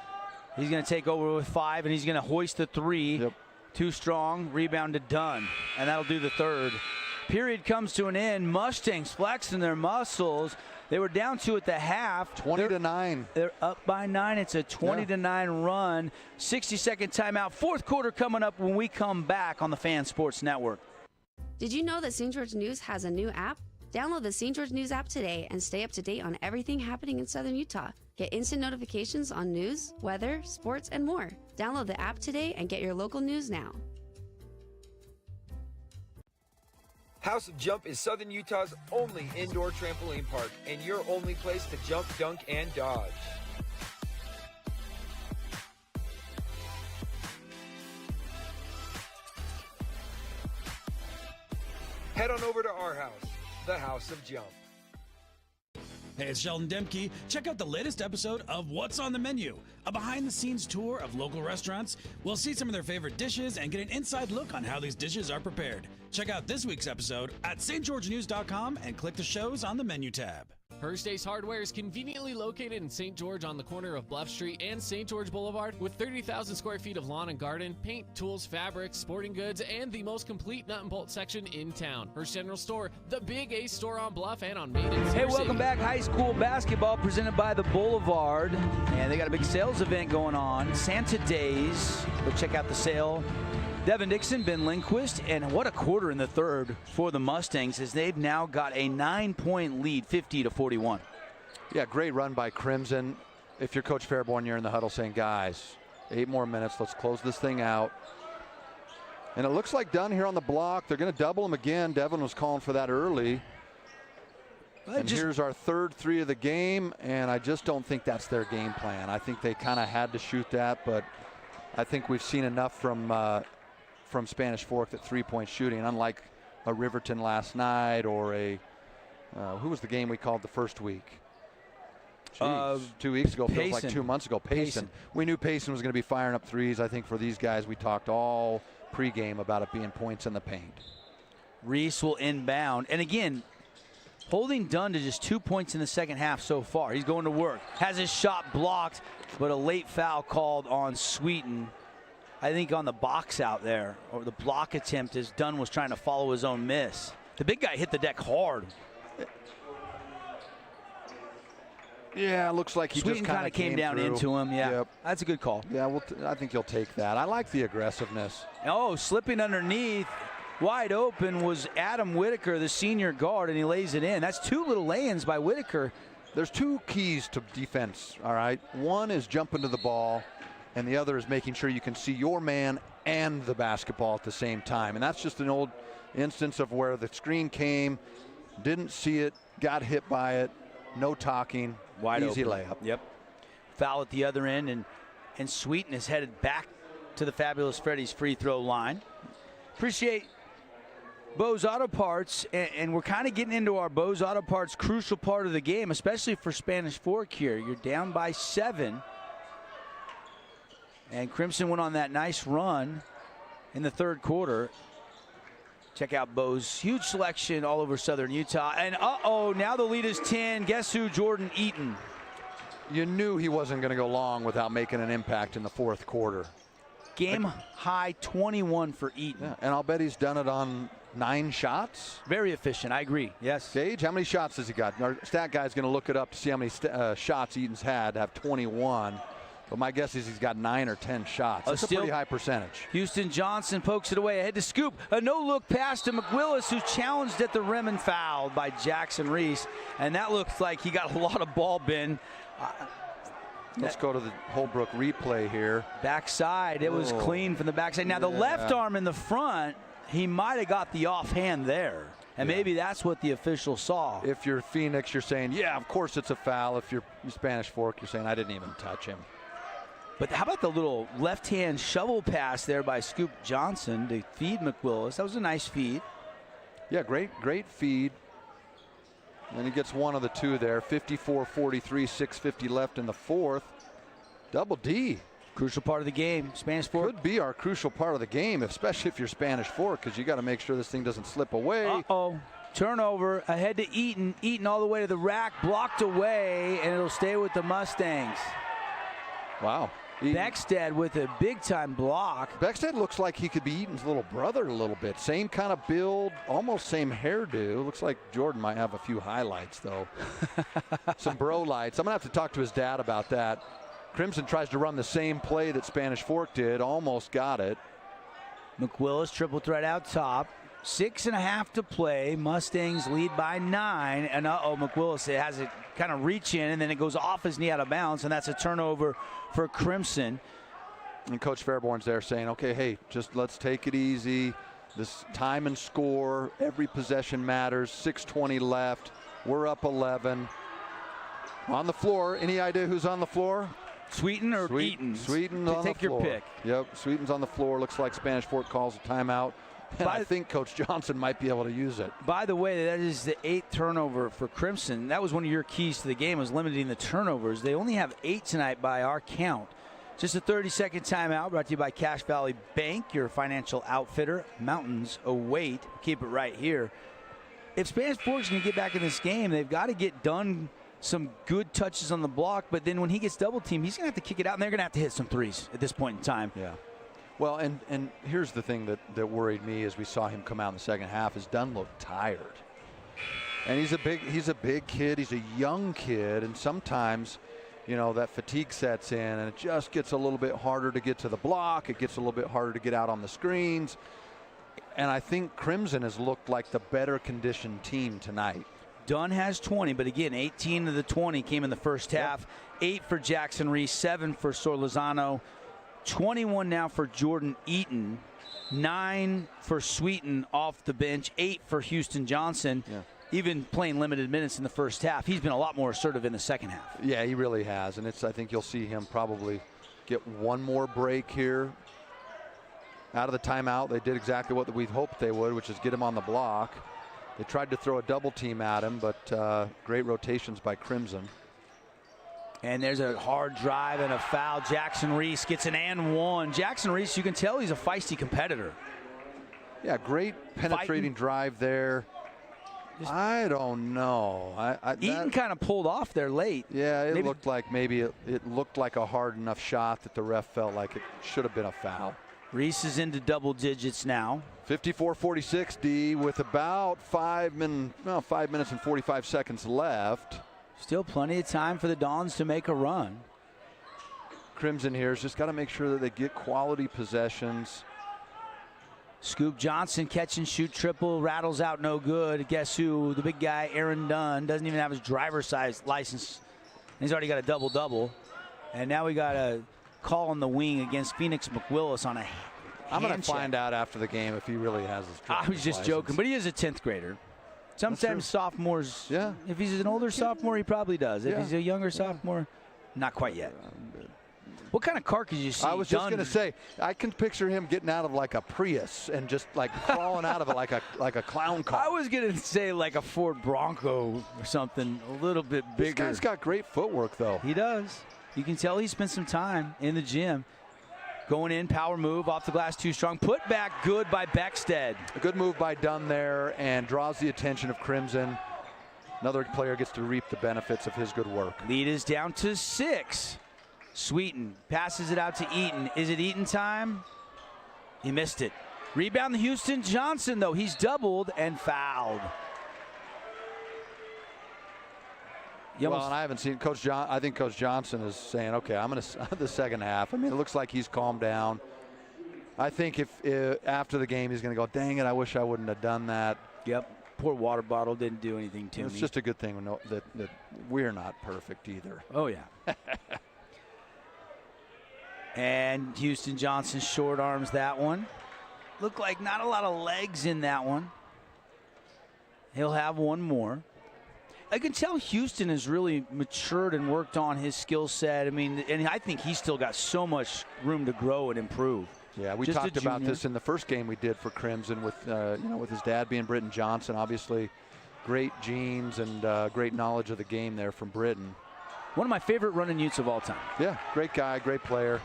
He's going to take over with 5, and he's going to hoist the 3. Yep. Too strong, rebound to Dunn, and that'll do the third. Period comes to an end. Mustangs flexing their muscles. They were down 2 at the half. 20-9. They're up by 9. It's a 20-9 run. 60-second timeout. Fourth quarter coming up when we come back on the Fan Sports Network. Did you know that St. George News has a new app? Download the St. George News app today and stay up to date on everything happening in Southern Utah. Get instant notifications on news, weather, sports, and more. Download the app today and get your local news now. House of Jump is Southern Utah's only indoor trampoline park and your only place to jump, dunk, and dodge. Head on over to our house, the House of Jump. Hey, it's Sheldon Demke. Check out the latest episode of What's on the Menu, a behind-the-scenes tour of local restaurants. We'll see some of their favorite dishes and get an inside look on how these dishes are prepared. Check out this week's episode at stgeorgenews.com and click the shows on the menu tab. Hurst Ace Hardware is conveniently located in St. George on the corner of Bluff Street and St. George Boulevard with 30,000 square feet of lawn and garden, paint, tools, fabrics, sporting goods, and the most complete nut and bolt section in town. Hurst General Store, the Big Ace store on Bluff and on Main. Hey, welcome back. High school basketball presented by the Boulevard. And they got a big sales event going on. Santa Days. Go check out the sale. Devin Dixon, Ben Lindquist, and what a quarter in the third for the Mustangs as they've now got a 9-point lead, 50-41. Yeah, great run by Crimson. If you're Coach Fairborn, you're in the huddle saying, guys, 8 more minutes. Let's close this thing out. And it looks like Dunn here on the block. They're going to double him again. Devin was calling for that early. And here's our third 3 of the game, and I just don't think that's their game plan. I think they kind of had to shoot that, but I think we've seen enough from Spanish Fork that 3-point shooting, unlike a Riverton last night or a who was the game we called the first week? Jeez, 2 weeks ago, feels like 2 months ago. Payson. We knew Payson was going to be firing up threes. I think for these guys, we talked all pregame about it being points in the paint. Reese will inbound, and again, holding Dunn to just 2 points in the second half so far. He's going to work. Has his shot blocked, but a late foul called on Sweeten. I think on the box out there, or the block attempt, as Dunn was trying to follow his own miss. The big guy hit the deck hard. Yeah, it looks like he Sweeten just kind of came down through. into him. Yeah, Yep. That's a good call. Yeah, well, I think you'll take that. I like the aggressiveness. Oh, slipping underneath, wide open was Adam Whitaker, the senior guard, and he lays it in. That's 2 little lay-ins by Whitaker. There's 2 keys to defense, all right? One is jumping to the ball, and the other is making sure you can see your man and the basketball at the same time. And that's just an old instance of where the screen came, didn't see it, got hit by it, no talking, wide easy open. layup. Yep. Foul at the other end, and Sweeten is headed back to the Fabulous Freddy's free throw line. Appreciate Bose Auto Parts, and we're kind of getting into our Bose Auto Parts crucial part of the game, especially for Spanish Fork here. You're down by 7. And Crimson went on that nice run in the third quarter. Check out Bose. Huge selection all over Southern Utah. And now the lead is 10. Guess who? Jordan Eaton. You knew he wasn't going to go long without making an impact in the fourth quarter. Game high 21 for Eaton. Yeah, and I'll bet he's done it on 9 shots. Very efficient, I agree. Yes. Gage, how many shots has he got? Our stat guy's going to look it up to see how many shots Eaton's had to have 21. But my guess is he's got 9 or 10 shots. That's a pretty high percentage. Houston Johnson pokes it away. Ahead to Scoop. A no-look pass to McWillis, who's challenged at the rim and fouled by Jackson Reese. And that looks like he got a lot of ball bin. Let's go to the Holbrook replay here. Backside. It was clean from the backside. Now, the left arm in the front, he might have got the offhand there. And maybe that's what the official saw. If you're Phoenix, you're saying, yeah, of course it's a foul. If you're Spanish Fork, you're saying, I didn't even touch him. But how about the little left-hand shovel pass there by Scoop Johnson to feed McWillis? That was a nice feed. Yeah, great feed. And he gets one of the 2 there. 54-43, 6:50 left in the fourth. Double D. Crucial part of the game. Spanish Fork. Could be our crucial part of the game, especially if you're Spanish Fork, because you got to make sure this thing doesn't slip away. Uh-oh. Turnover ahead to Eaton. Eaton all the way to the rack, blocked away, and it'll stay with the Mustangs. Wow. Beckstead with a big-time block. Beckstead looks like he could be Eaton's little brother a little bit. Same kind of build, almost same hairdo. Looks like Jordan might have a few highlights, though. Some bro lights. I'm going to have to talk to his dad about that. Crimson tries to run the same play that Spanish Fork did. Almost got it. McWillis triple threat out top. 6.5 to play. Mustangs lead by 9. And McWillis has it kind of reach in, and then it goes off his knee out of bounds, and that's a turnover for Crimson. And Coach Fairborn's there saying, okay, hey, just let's take it easy. This time and score, every possession matters. 6:20 left. We're up 11. On the floor, any idea who's on the floor? Sweeten or Eaton? Sweeten's on the floor. Take your pick. Yep, Sweeten's on the floor. Looks like Spanish Fork calls a timeout. And I think Coach Johnson might be able to use it. By the way, that is the 8th turnover for Crimson. That was one of your keys to the game, was limiting the turnovers. They only have 8 tonight by our count. Just a 30-second timeout brought to you by Cache Valley Bank, your financial outfitter. Mountains await. Keep it right here. if Spanish Fork's going to get back in this game, they've got to get done some good touches on the block. But then when he gets double teamed, he's going to have to kick it out, and they're going to have to hit some threes at this point in time. Yeah. Well, and here's the thing that worried me as we saw him come out in the second half is Dunn looked tired. And he's a big kid. He's a young kid, and sometimes, you know, that fatigue sets in, and it just gets a little bit harder to get to the block. It gets a little bit harder to get out on the screens. And I think Crimson has looked like the better conditioned team tonight. Dunn has 20, but again, 18 of the 20 came in the first half. 8 for Jackson Reese, 7 for Sorlizano, 21 now for Jordan Eaton, 9 for Sweeten off the bench, 8 for Houston Johnson. Yeah. Even playing limited minutes in the first half. He's been a lot more assertive in the second half. Yeah, he really has. And I think you'll see him probably get one more break here. Out of the timeout, they did exactly what we hoped they would, which is get him on the block. They tried to throw a double team at him, but great rotations by Crimson. And there's a hard drive and a foul. Jackson Reese gets an and one. Jackson Reese, you can tell he's a feisty competitor. Yeah, great penetrating drive there. I don't know. Eaton kind of pulled off there late. Yeah, it looked like maybe it looked like a hard enough shot that the ref felt like it should have been a foul. Reese is into double digits now. 54-46, D, with about 5 minutes and 45 seconds left. Still plenty of time for the Dons to make a run. Crimson here has just got to make sure that they get quality possessions. Scoop Johnson catch and shoot triple, rattles out no good. Guess who? The big guy, Aaron Dunn, doesn't even have his driver's license. He's already got a double-double. And now we got a call on the wing against Phoenix McWillis on a I'm going to find out after the game if he really has his driver's I was just joking, but he is a 10th grader. Sometimes sophomores, if he's an older sophomore, he probably does. If he's a younger sophomore, not quite yet. What kind of car could you see? I was just going to say, I can picture him getting out of like a Prius and just like crawling out of it like a clown car. I was going to say like a Ford Bronco or something a little bit bigger. This guy's got great footwork, though. He does. You can tell he spent some time in the gym. Going in, power move, off the glass, too strong. Put back good by Beckstead. A good move by Dunn there and draws the attention of Crimson. Another player gets to reap the benefits of his good work. Lead is down to 6. Sweeten passes it out to Eaton. Is it Eaton time? He missed it. Rebound to Houston Johnson, though. He's doubled and fouled. Well, and I haven't seen Coach John. I think Coach Johnson is saying, okay, I'm going to the second half. I mean, it looks like he's calmed down. I think if after the game he's going to go, dang it, I wish I wouldn't have done that. Yep. Poor water bottle didn't do anything to me. It's just a good thing that we're not perfect either. Oh, yeah. And Houston Johnson short arms that one. Looked like not a lot of legs in that one. He'll have one more. I can tell Houston has really matured and worked on his skill set. I mean, and I think he's still got so much room to grow and improve. Yeah, we talked about this in the first game we did for Crimson with with his dad being Britton Johnson. Obviously, great genes and great knowledge of the game there from Britton. One of my favorite running Utes of all time. Yeah, great guy, great player.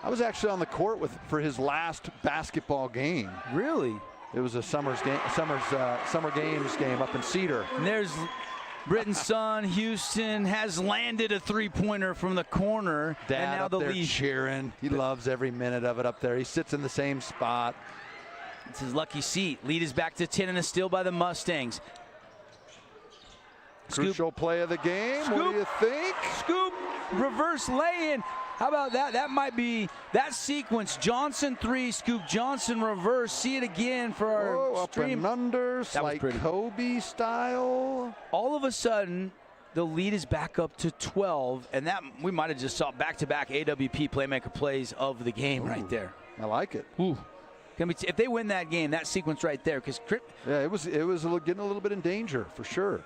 I was actually on the court for his last basketball game. Really? It was a summer games game up in Cedar. And there's Britton's son, Houston, has landed a three-pointer from the corner. Dad and now up the there lead. Cheering. He loves every minute of it up there. He sits in the same spot. It's his lucky seat. Lead is back to 10 and a steal by the Mustangs. Crucial play of the game. Scoop. What do you think? Scoop, reverse lay-in. How about that? That might be that sequence. Johnson 3, Scoop Johnson reverse. See it again for our stream. Up and under, like Kobe style. All of a sudden, the lead is back up to 12, and that we might have just saw back-to-back AWP playmaker plays of the game right there. I like it. Ooh. If they win that game, that sequence right there, because yeah, it was getting a little bit in danger for sure.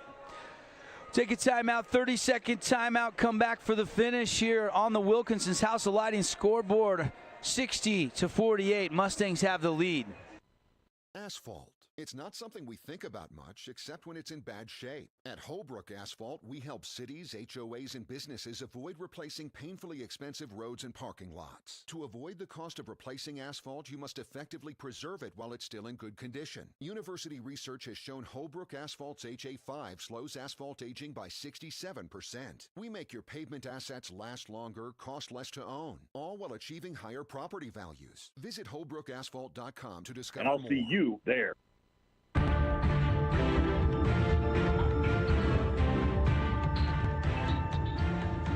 Take a timeout, 30-second timeout. Come back for the finish here on the Wilkinson's House of Lighting scoreboard. 60-48. Mustangs have the lead. Asphalt, It's not something we think about much, except when it's in bad shape. At Holbrook Asphalt, we help cities, HOAs, and businesses avoid replacing painfully expensive roads and parking lots. To avoid the cost of replacing asphalt, you must effectively preserve it while it's still in good condition. University research has shown Holbrook Asphalt's HA5 slows asphalt aging by 67%. We make your pavement assets last longer, cost less to own, all while achieving higher property values. Visit HolbrookAsphalt.com to discover more. And I'll see you there.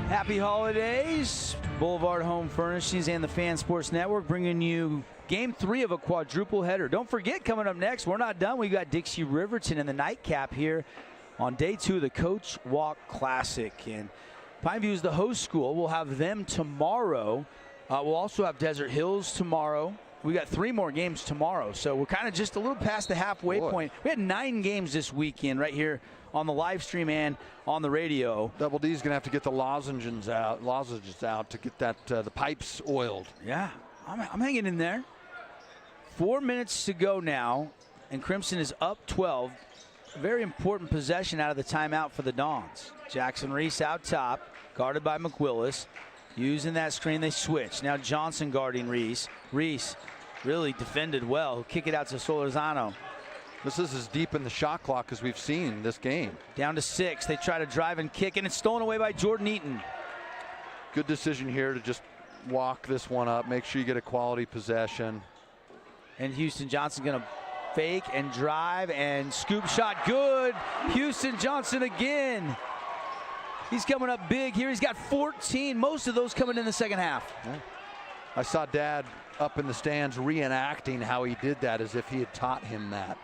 Happy holidays. Boulevard Home Furnishings and the Fan Sports Network bringing you Game 3 of a quadruple header. Don't forget, coming up next, we're not done. We got Dixie Riverton in the nightcap here on day 2 of the Coach Walk Classic. And Pineview is the host school. We'll have them tomorrow. We'll also have Desert Hills tomorrow. We got 3 more games tomorrow, so we're kind of just a little past the halfway point. We had 9 games this weekend right here on the live stream and on the radio. Double D's going to have to get the lozenges out to get that the pipes oiled. Yeah, I'm hanging in there. 4 minutes to go now, and Crimson is up 12. A very important possession out of the timeout for the Dons. Jackson Reese out top, guarded by McWillis. Using that screen, they switch. Now Johnson guarding Reese. Reese really defended well. He'll kick it out to Solorzano. This is as deep in the shot clock as we've seen this game. Down to 6. They try to drive and kick, and it's stolen away by Jordan Eaton. Good decision here to just walk this one up. Make sure you get a quality possession. And Houston Johnson going to fake and drive and scoop shot. Good. Houston Johnson again. He's coming up big here. He's got 14. Most of those coming in the second half. Yeah. I saw Dad up in the stands reenacting how he did that as if he had taught him that.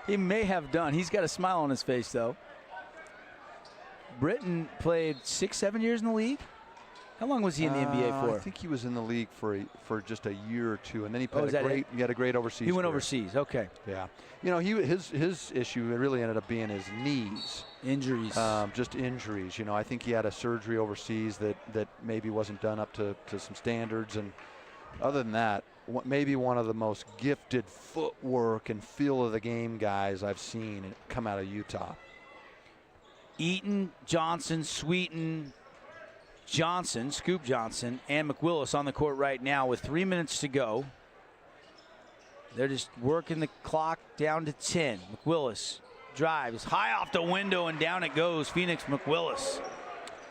He may have done. He's got a smile on his face, though. Britton played 6-7 years in the league. How long was he in the NBA for? I think he was in the league for just a year or 2, and then he played he had a great overseas. He went career. Overseas. Okay. Yeah. You know, his issue really ended up being his knees. Injuries. Just injuries. You know, I think he had a surgery overseas that maybe wasn't done up to some standards, and other than that, maybe one of the most gifted footwork and feel of the game guys I've seen come out of Utah. Eaton, Johnson, Sweeten, Johnson, Scoop Johnson, and McWillis on the court right now with 3 minutes to go. They're just working the clock down to 10. McWillis drives high off the window, and down it goes. Phoenix McWillis.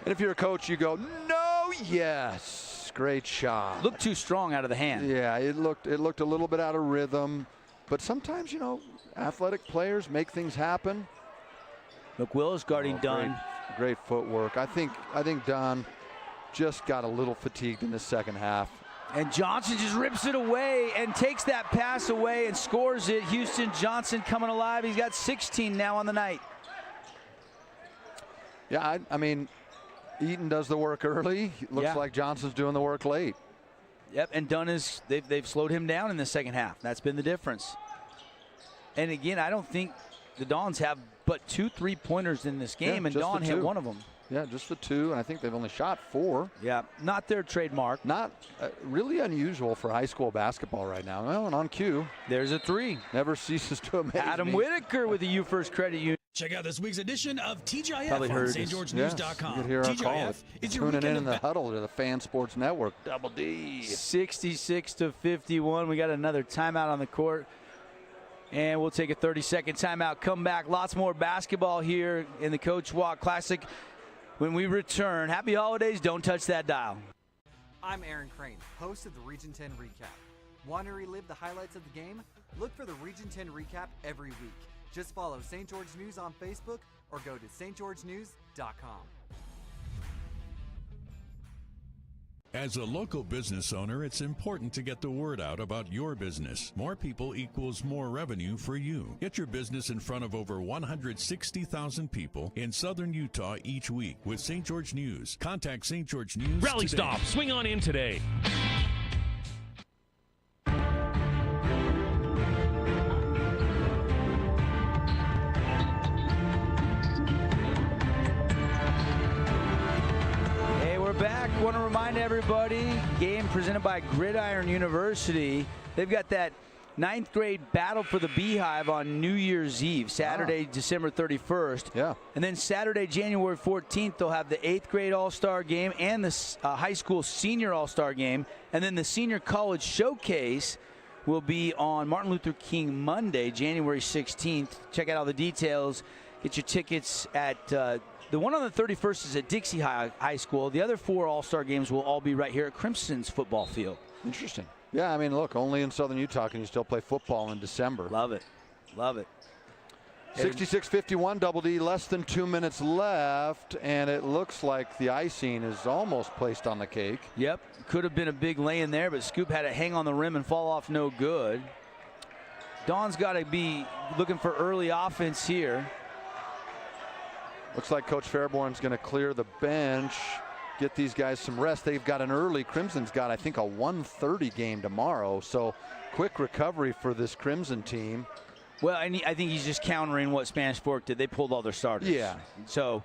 And if you're a coach, you go, no, yes, great shot. Looked too strong out of the hand. Yeah, it looked a little bit out of rhythm, but sometimes, you know, athletic players make things happen. McWillis guarding Dunn. Great footwork. I think Dunn just got a little fatigued in the second half. And Johnson just rips it away and takes that pass away and scores it. Houston Johnson coming alive. He's got 16 now on the night. Yeah, I mean, Eaton does the work early. Looks like Johnson's doing the work late. Yep, and Dunn is, they've slowed him down in the second half. That's been the difference. And again, I don't think the Dons have but 2 3-pointers in this game, and Don hit one of them. Yeah, just the 2, and I think they've only shot 4. Yeah, not their trademark. Not really unusual for high school basketball right now. Well, and on cue. There's a 3. Never ceases to amaze Adam me. Whitaker with the U First Credit Union. Check out this week's edition of TGIF Probably on heard stgeorgenews.com. You could hear our call. TGIF is your Tuning weekend in the event. huddle to the Fan Sports Network. Double D. 66-51. We got another timeout on the court. And we'll take a 30-second timeout, come back. Lots more basketball here in the Coach Walk Classic. When we return, happy holidays. Don't touch that dial. I'm Aaron Crane, host of the Region 10 Recap. Want to relive the highlights of the game? Look for the Region 10 Recap every week. Just follow St. George News on Facebook or go to stgeorgenews.com. As a local business owner, it's important to get the word out about your business. More people equals more revenue for you. Get your business in front of over 160,000 people in southern Utah each week with St. George News. Contact St. George News Rally today. stop. Swing on in today. I want to remind everybody, game presented by Gridiron University. They've got that ninth grade Battle for the Beehive on New Year's Eve, Saturday, December 31st. Yeah. And then Saturday, January 14th, they'll have the 8th grade All-Star game and the high school senior All-Star game. And then the senior college showcase will be on Martin Luther King Monday, January 16th. Check out all the details. Get your tickets at the one on the 31st is at Dixie High School. The other 4 All-Star games will all be right here at Crimson's football field. Interesting. Yeah, I mean, look, only in Southern Utah can you still play football in December. Love it. Love it. 66-51, Double D, less than 2 minutes left, and it looks like the icing is almost placed on the cake. Yep, could have been a big lay in there, but Scoop had to hang on the rim and fall off no good. Dawn's got to be looking for early offense here. Looks like Coach Fairborn's going to clear the bench, get these guys some rest. They've got an early, Crimson's got, I think, a 1:30 game tomorrow, so quick recovery for this Crimson team. Well, and I think he's just countering what Spanish Fork did. They pulled all their starters. Yeah. So,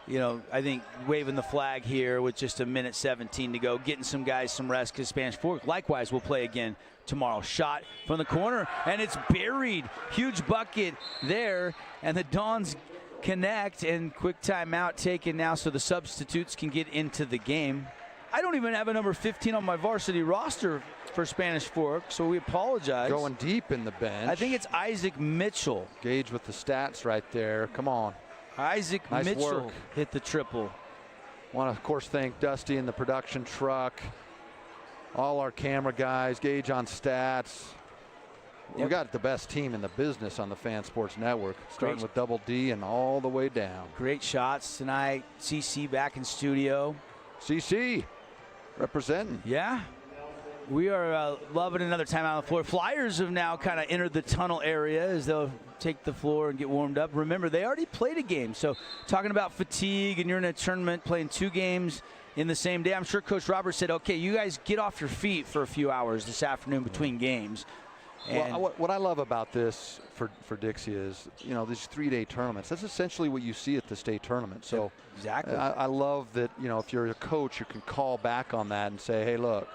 you know, I think waving the flag here with just a minute 17 to go, getting some guys some rest, because Spanish Fork likewise will play again tomorrow. Shot from the corner, and it's buried. Huge bucket there, and the Dons connect, and quick timeout taken now so the substitutes can get into the game. I don't even have a number 15 on my varsity roster for Spanish Fork, so we apologize. Going deep in the bench. I think it's Isaac Mitchell. Gage with the stats right there. Come on. Isaac nice Mitchell work. hit the triple. Want to, of course, thank Dusty and the production truck, all our camera guys, Gage on stats. We got the best team in the business on the Fan Sports Network, starting with Double D and all the way down. Great shots tonight. CC back in studio. CC representing. Yeah. We are loving another time on the floor. Flyers have now kind of entered the tunnel area as they'll take the floor and get warmed up. Remember, they already played a game. So talking about fatigue, and you're in a tournament playing 2 games in the same day. I'm sure Coach Roberts said, okay, you guys get off your feet for a few hours this afternoon between games. Well, what I love about this for Dixie is, you know, these 3-day tournaments, that's essentially what you see at the state tournament. So exactly. I love that, you know, if you're a coach, you can call back on that and say, hey, look.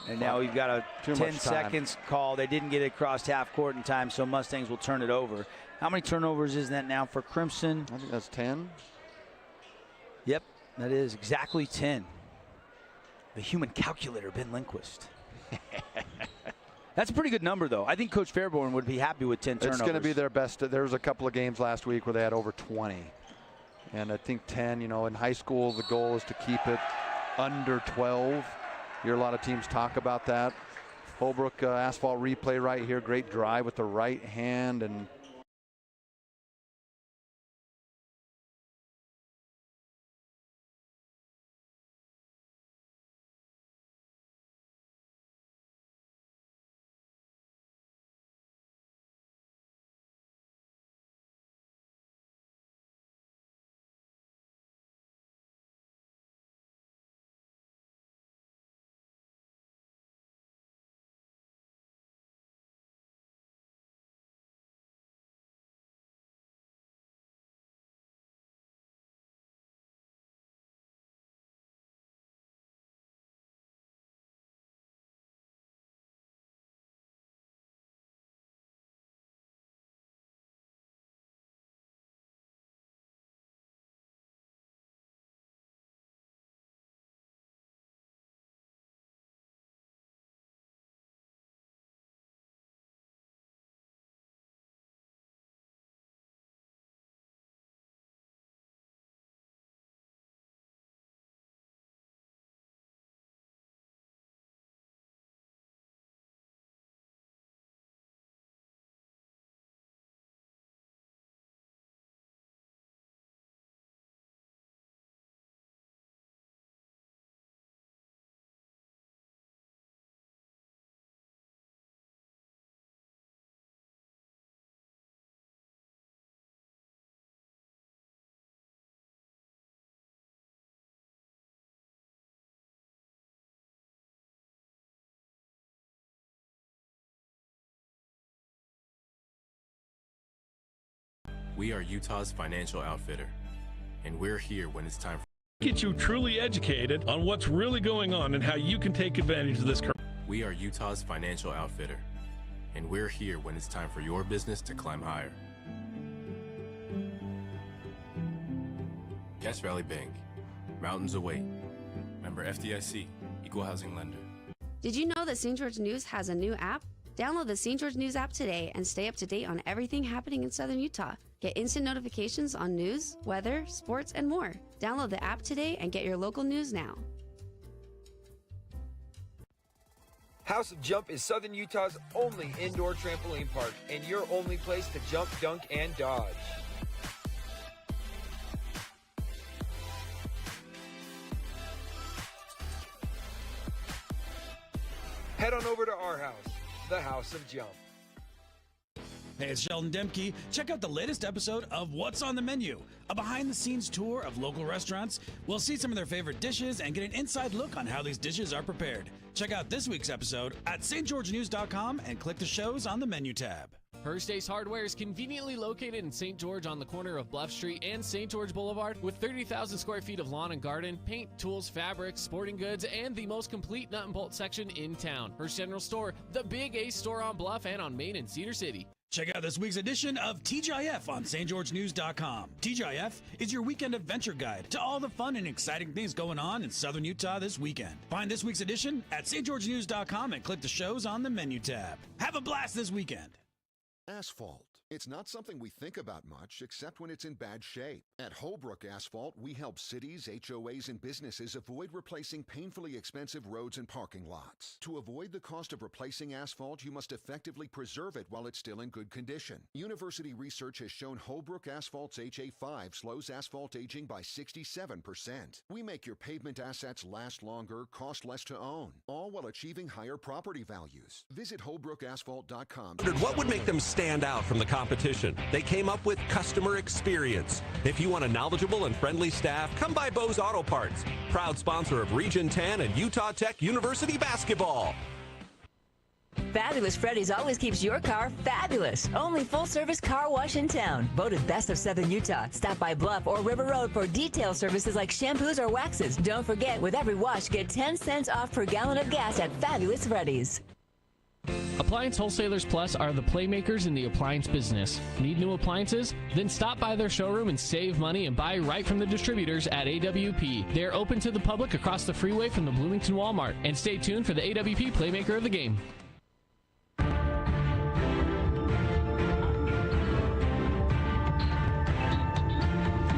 And now we've got a 10 seconds call. They didn't get it across half court in time, so Mustangs will turn it over. How many turnovers is that now for Crimson? I think that's 10. Yep, that is exactly 10. The human calculator, Ben Lindquist. That's a pretty good number, though. I think Coach Fairborn would be happy with 10 turnovers. It's going to be their best. There was a couple of games last week where they had over 20. And I think 10, you know, in high school, the goal is to keep it under 12. You hear a lot of teams talk about that. Holbrook asphalt replay right here. Great drive with the right hand, and We are Utah's financial outfitter, and we're here when it's time for Get you truly educated on what's really going on and how you can take advantage of this. We are Utah's financial outfitter, and we're here when it's time for your business to climb higher. Cache Valley Bank, mountains await. Member FDIC, equal housing lender. Did you know that St. George News has a new app? Download the St. George News app today and stay up to date on everything happening in Southern Utah. Get instant notifications on news, weather, sports, and more. Download the app today and get your local news now. House of Jump is Southern Utah's only indoor trampoline park and your only place to jump, dunk, and dodge. Head on over to our house, the House of Jump. Hey, it's Sheldon Demke. Check out the latest episode of What's on the Menu, a behind-the-scenes tour of local restaurants. We'll see some of their favorite dishes and get an inside look on how these dishes are prepared. Check out this week's episode at stgeorgenews.com and click the shows on the menu tab. First Ace Hardware is conveniently located in St. George on the corner of Bluff Street and St. George Boulevard with 30,000 square feet of lawn and garden, paint, tools, fabrics, sporting goods, and the most complete nut and bolt section in town. First General Store, the Big Ace store on Bluff and on Main in Cedar City. Check out this week's edition of TGIF on stgeorgenews.com. TGIF is your weekend adventure guide to all the fun and exciting things going on in Southern Utah this weekend. Find this week's edition at stgeorgenews.com and click the shows on the menu tab. Have a blast this weekend. Asphalt. It's not something we think about much, except when it's in bad shape. At Holbrook Asphalt, we help cities, HOAs, and businesses avoid replacing painfully expensive roads and parking lots. To avoid the cost of replacing asphalt, you must effectively preserve it while it's still in good condition. University research has shown Holbrook Asphalt's HA5 slows asphalt aging by 67%. We make your pavement assets last longer, cost less to own, all while achieving higher property values. Visit holbrookasphalt.com. What would make them stand out from the competition? They came up with customer experience. If you want a knowledgeable and friendly staff, come by Bo's Auto Parts, proud sponsor of Region 10 and Utah Tech University basketball. Fabulous Freddy's always keeps your car fabulous. Only full-service car wash in town. Voted best of Southern Utah. Stop by Bluff or River Road for detail services like shampoos or waxes. Don't forget, with every wash, get 10 cents off per gallon of gas at Fabulous Freddy's. Appliance Wholesalers Plus are the playmakers in the appliance business. Need new appliances? Then stop by their showroom and save money and buy right from the distributors at AWP. They're open to the public across the freeway from the Bloomington Walmart. And stay tuned for the AWP Playmaker of the Game.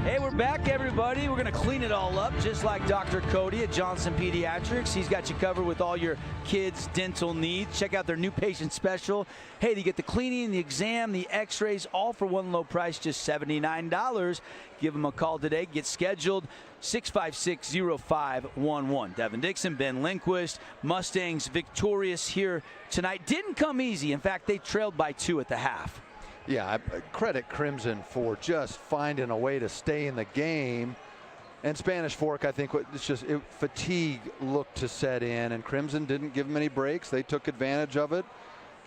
Hey, we're back, everybody. We're going to clean it all up, just like Dr. Cody at Johnson Pediatrics. He's got you covered with all your kids' dental needs. Check out their new patient special. Hey, you get the cleaning, the exam, the x-rays, all for one low price, just $79. Give them a call today. Get scheduled, 656-0511. Devin Dixon, Ben Lindquist, Mustangs victorious here tonight. Didn't come easy. In fact, they trailed by 2 at the half. Yeah, I credit Crimson for just finding a way to stay in the game. And Spanish Fork, I think, fatigue looked to set in, and Crimson didn't give them any breaks. They took advantage of it,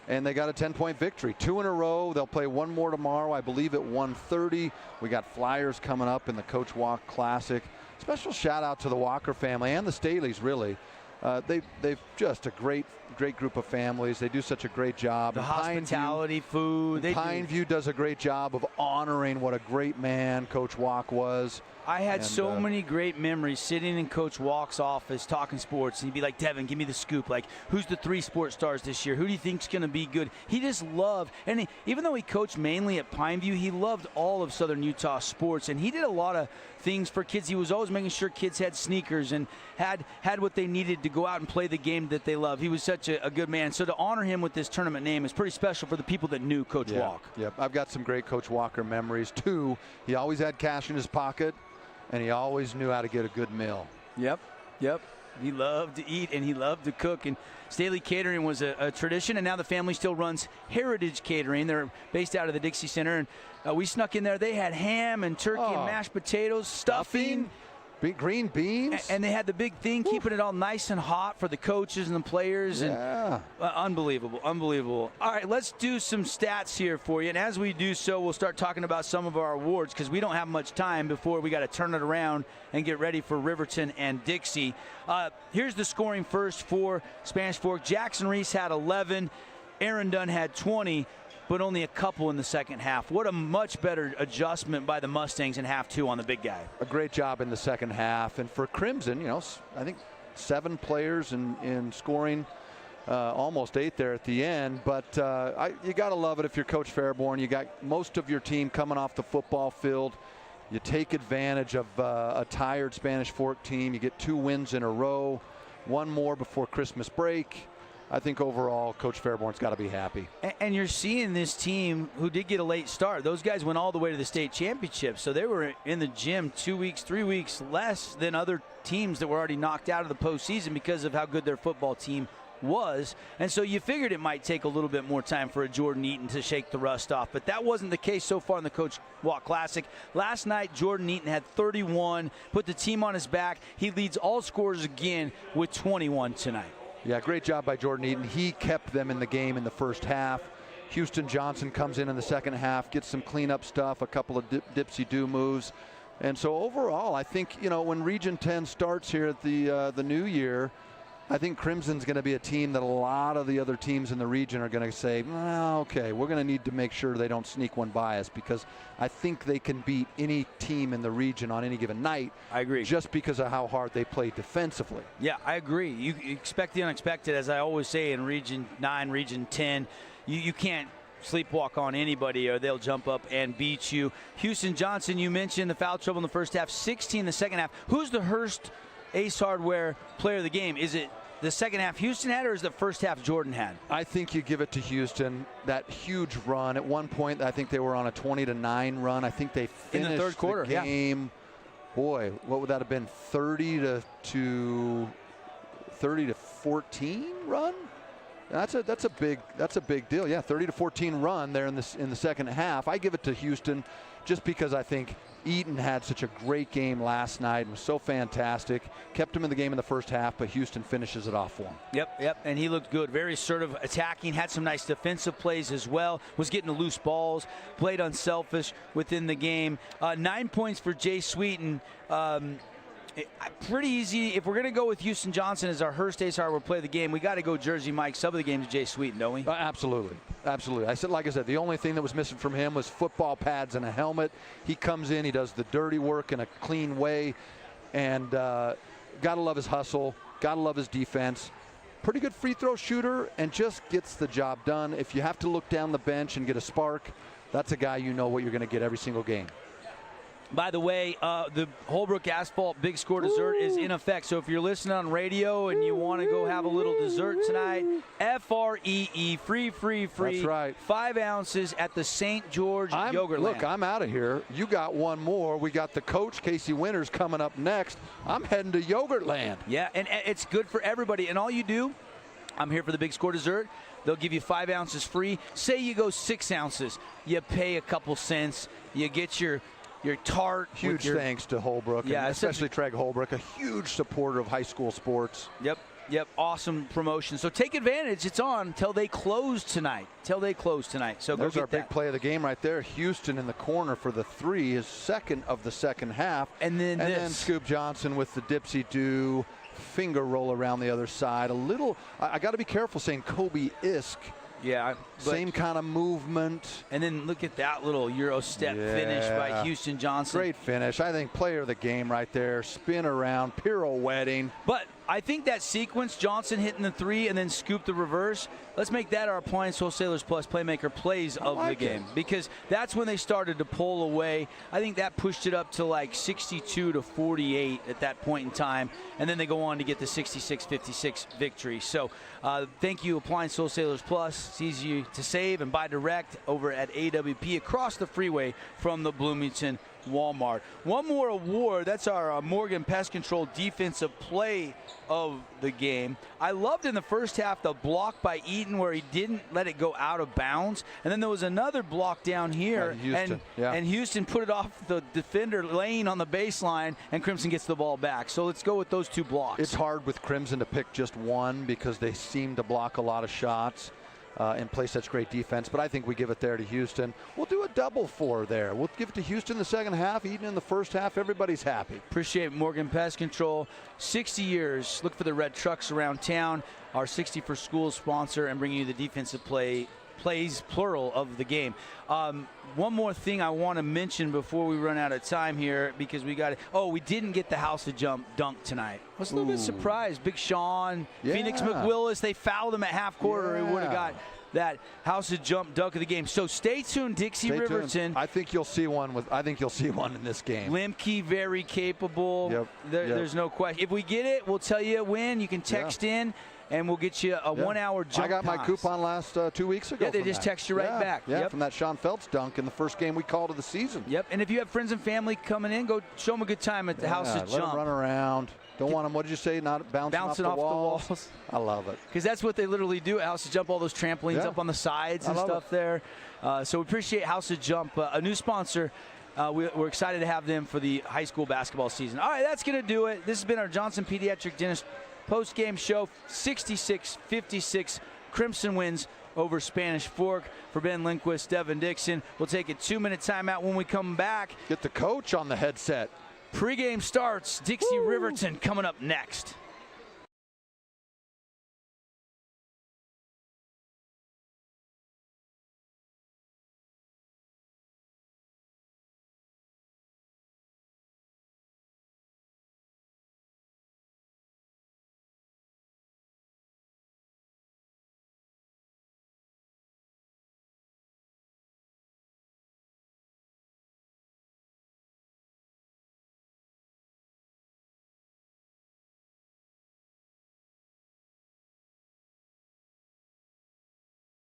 and they got a 10-point victory. 2 in a row. They'll play one more tomorrow, I believe, at 1:30. We got Flyers coming up in the Coach Walk Classic. Special shout out to the Walker family and the Staleys, really. They've just a great group of families. They do such a great job. The hospitality, food. Pineview does a great job of honoring what a great man Coach Walk was. I had so many great memories sitting in Coach Walk's office talking sports, and he'd be like, Devin, give me the scoop. Like, who's the 3 sports stars this year? Who do you think's going to be good? He just loved, and even though he coached mainly at Pineview, he loved all of Southern Utah sports, and he did a lot of things for kids. He was always making sure kids had sneakers and had what they needed to go out and play the game that they love. He was such a good man. So to honor him with this tournament name is pretty special for the people that knew Coach Walk. Yep, I've got some great Coach Walker memories, too. He always had cash in his pocket, and he always knew how to get a good meal. Yep. He loved to eat, and he loved to cook. And Staley Catering was a tradition, and now the family still runs Heritage Catering. They're based out of the Dixie Center, and we snuck in there. They had ham and turkey and mashed potatoes, stuffing. Green beans. And they had the big thing, keeping it all nice and hot for the coaches and the players. Yeah. And, unbelievable, unbelievable. All right, let's do some stats here for you. And as we do so, we'll start talking about some of our awards because we don't have much time before we got to turn it around and get ready for Riverton and Dixie. Here's the scoring first for Spanish Fork. Jackson Reese had 11. Aaron Dunn had 20. But only a couple in the second half. What a much better adjustment by the Mustangs in half 2 on the big guy. A great job in the second half. And for Crimson, I think 7 players in scoring, almost 8 there at the end. But you got to love it if you're Coach Fairborn. You got most of your team coming off the football field. You take advantage of a tired Spanish Fork team. You get 2 wins in a row, 1 more before Christmas break. I think overall, Coach Fairborn's got to be happy. And you're seeing this team who did get a late start. Those guys went all the way to the state championship, so they were in the gym 2 weeks, 3 weeks less than other teams that were already knocked out of the postseason because of how good their football team was. And so you figured it might take a little bit more time for a Jordan Eaton to shake the rust off, but that wasn't the case so far in the Coach Walk Classic. Last night, Jordan Eaton had 31, put the team on his back. He leads all scorers again with 21 tonight. Yeah, great job by Jordan Eaton. He kept them in the game in the first half. Houston Johnson comes in the second half, gets some cleanup stuff, a couple of dipsy-do moves. And so overall, I think, when Region 10 starts here at the new year, I think Crimson's going to be a team that a lot of the other teams in the region are going to say, well, okay, we're going to need to make sure they don't sneak one by us, because I think they can beat any team in the region on any given night. I agree. Just because of how hard they play defensively. Yeah, I agree. You expect the unexpected, as I always say in Region 9, Region 10. You can't sleepwalk on anybody or they'll jump up and beat you. Houston Johnson, you mentioned the foul trouble in the first half, 16 in the second half. Who's the Hearst Ace Hardware player of the game? Is it the second half Houston had, or is the first half Jordan had? I think you give it to Houston. That huge run. At one point, I think they were on a 20-9 run. I think they finished in the third quarter, the game. Yeah. Boy, what would that have been? 30 to 14 run? That's a big deal. Yeah, 30 to 14 run there in the second half. I give it to Houston just because I think Eaton had such a great game last night and was so fantastic. Kept him in the game in the first half, but Houston finishes it off for him. Yep, and he looked good. Very assertive attacking, had some nice defensive plays as well, was getting the loose balls, played unselfish within the game. 9 points for Jay Sweeten. Pretty easy. If we're going to go with Houston Johnson as our Hearst Ace Hardware play of the game, we got to go Jersey Mike. Sub of the game to Jay Sweeten, don't we? Absolutely. Like I said, the only thing that was missing from him was football pads and a helmet. He comes in, he does the dirty work in a clean way, and got to love his hustle, got to love his defense. Pretty good free throw shooter and just gets the job done. If you have to look down the bench and get a spark, that's a guy you know what you're going to get every single game. By the way, the Holbrook Asphalt Big Score Dessert is in effect. So if you're listening on radio and you want to go have a little dessert tonight, FREE, free. That's right. 5 ounces at the St. George Yogurtland. Look, I'm out of here. You got one more. We got the coach, Casey Winters, coming up next. I'm heading to Yogurtland. Yeah, and it's good for everybody. And all you do, I'm here for the Big Score Dessert. They'll give you 5 ounces free. Say you go 6 ounces. You pay a couple cents. You get your tart. Huge thanks to Holbrook, yeah, and especially Treg Holbrook, a huge supporter of high school sports. Yep, awesome promotion. So take advantage. It's on till they close tonight. So there's our big play of the game right there. Houston in the corner for the 3, his second of the second half. And then Scoop Johnson with the dipsy-do, finger roll around the other side. I got to be careful saying Kobe Isk. Yeah. Same kind of movement. And then look at that little Euro step finish by Houston Johnson. Great finish. I think player of the game right there. Spin around, pirouetting. But I think that sequence, Johnson hitting the 3 and then Scoop the reverse, let's make that our Appliance Wholesalers Plus Playmaker plays of the game. Because that's when they started to pull away. I think that pushed it up to like 62 to 48 at that point in time. And then they go on to get the 66-56 victory. So thank you, Appliance Wholesalers Plus. It's easy to save and buy direct over at AWP across the freeway from the Bloomington Walmart. One more award. That's our Morgan Pest Control defensive play of the game. I loved in the first half the block by Eaton where he didn't let it go out of bounds. And then there was another block down here. And Houston put it off the defender laying on the baseline, and Crimson gets the ball back. So let's go with those two blocks. It's hard with Crimson to pick just one because they seem to block a lot of shots. And play such great defense, but I think we give it there to Houston. We'll do a double for there. We'll give it to Houston in the second half, Eaton in the first half. Everybody's happy. Appreciate Morgan Pest Control. 60 years. Look for the red trucks around town. Our 60 for Schools sponsor and bringing you the defensive plays, plural, of the game. One more thing I want to mention before we run out of time here, because we got it. Oh, we didn't get the House of Jump dunk tonight. I was a little bit surprised. Big Sean, Phoenix McWillis, they fouled him at half quarter. He would have got that House of Jump dunk of the game. So stay tuned, Dixie Riverton. I think you'll see one in this game. Lemke, very capable. There's no question. If we get it, we'll tell you when. You can text in, and we'll get you a 1 hour jump. I got my coupon last 2 weeks ago. Yeah, they just text you right back. Yeah, from that Sean Phelps dunk in the first game we called of the season. Yep, and if you have friends and family coming in, go show them a good time at the House of Jump. Let them run around. Don't want them, what did you say, not bouncing off the walls? I love it. Because that's what they literally do at House of Jump, all those trampolines up on the sides and stuff there. So we appreciate House of Jump, a new sponsor. We're excited to have them for the high school basketball season. All right, that's going to do it. This has been our Johnson Pediatric Dentist post-game show. 66-56, Crimson wins over Spanish Fork. For Ben Lindquist, Devin Dixon, we'll take a 2-minute timeout. When we come back, get the coach on the headset. Pre-game starts. Dixie Riverton coming up next.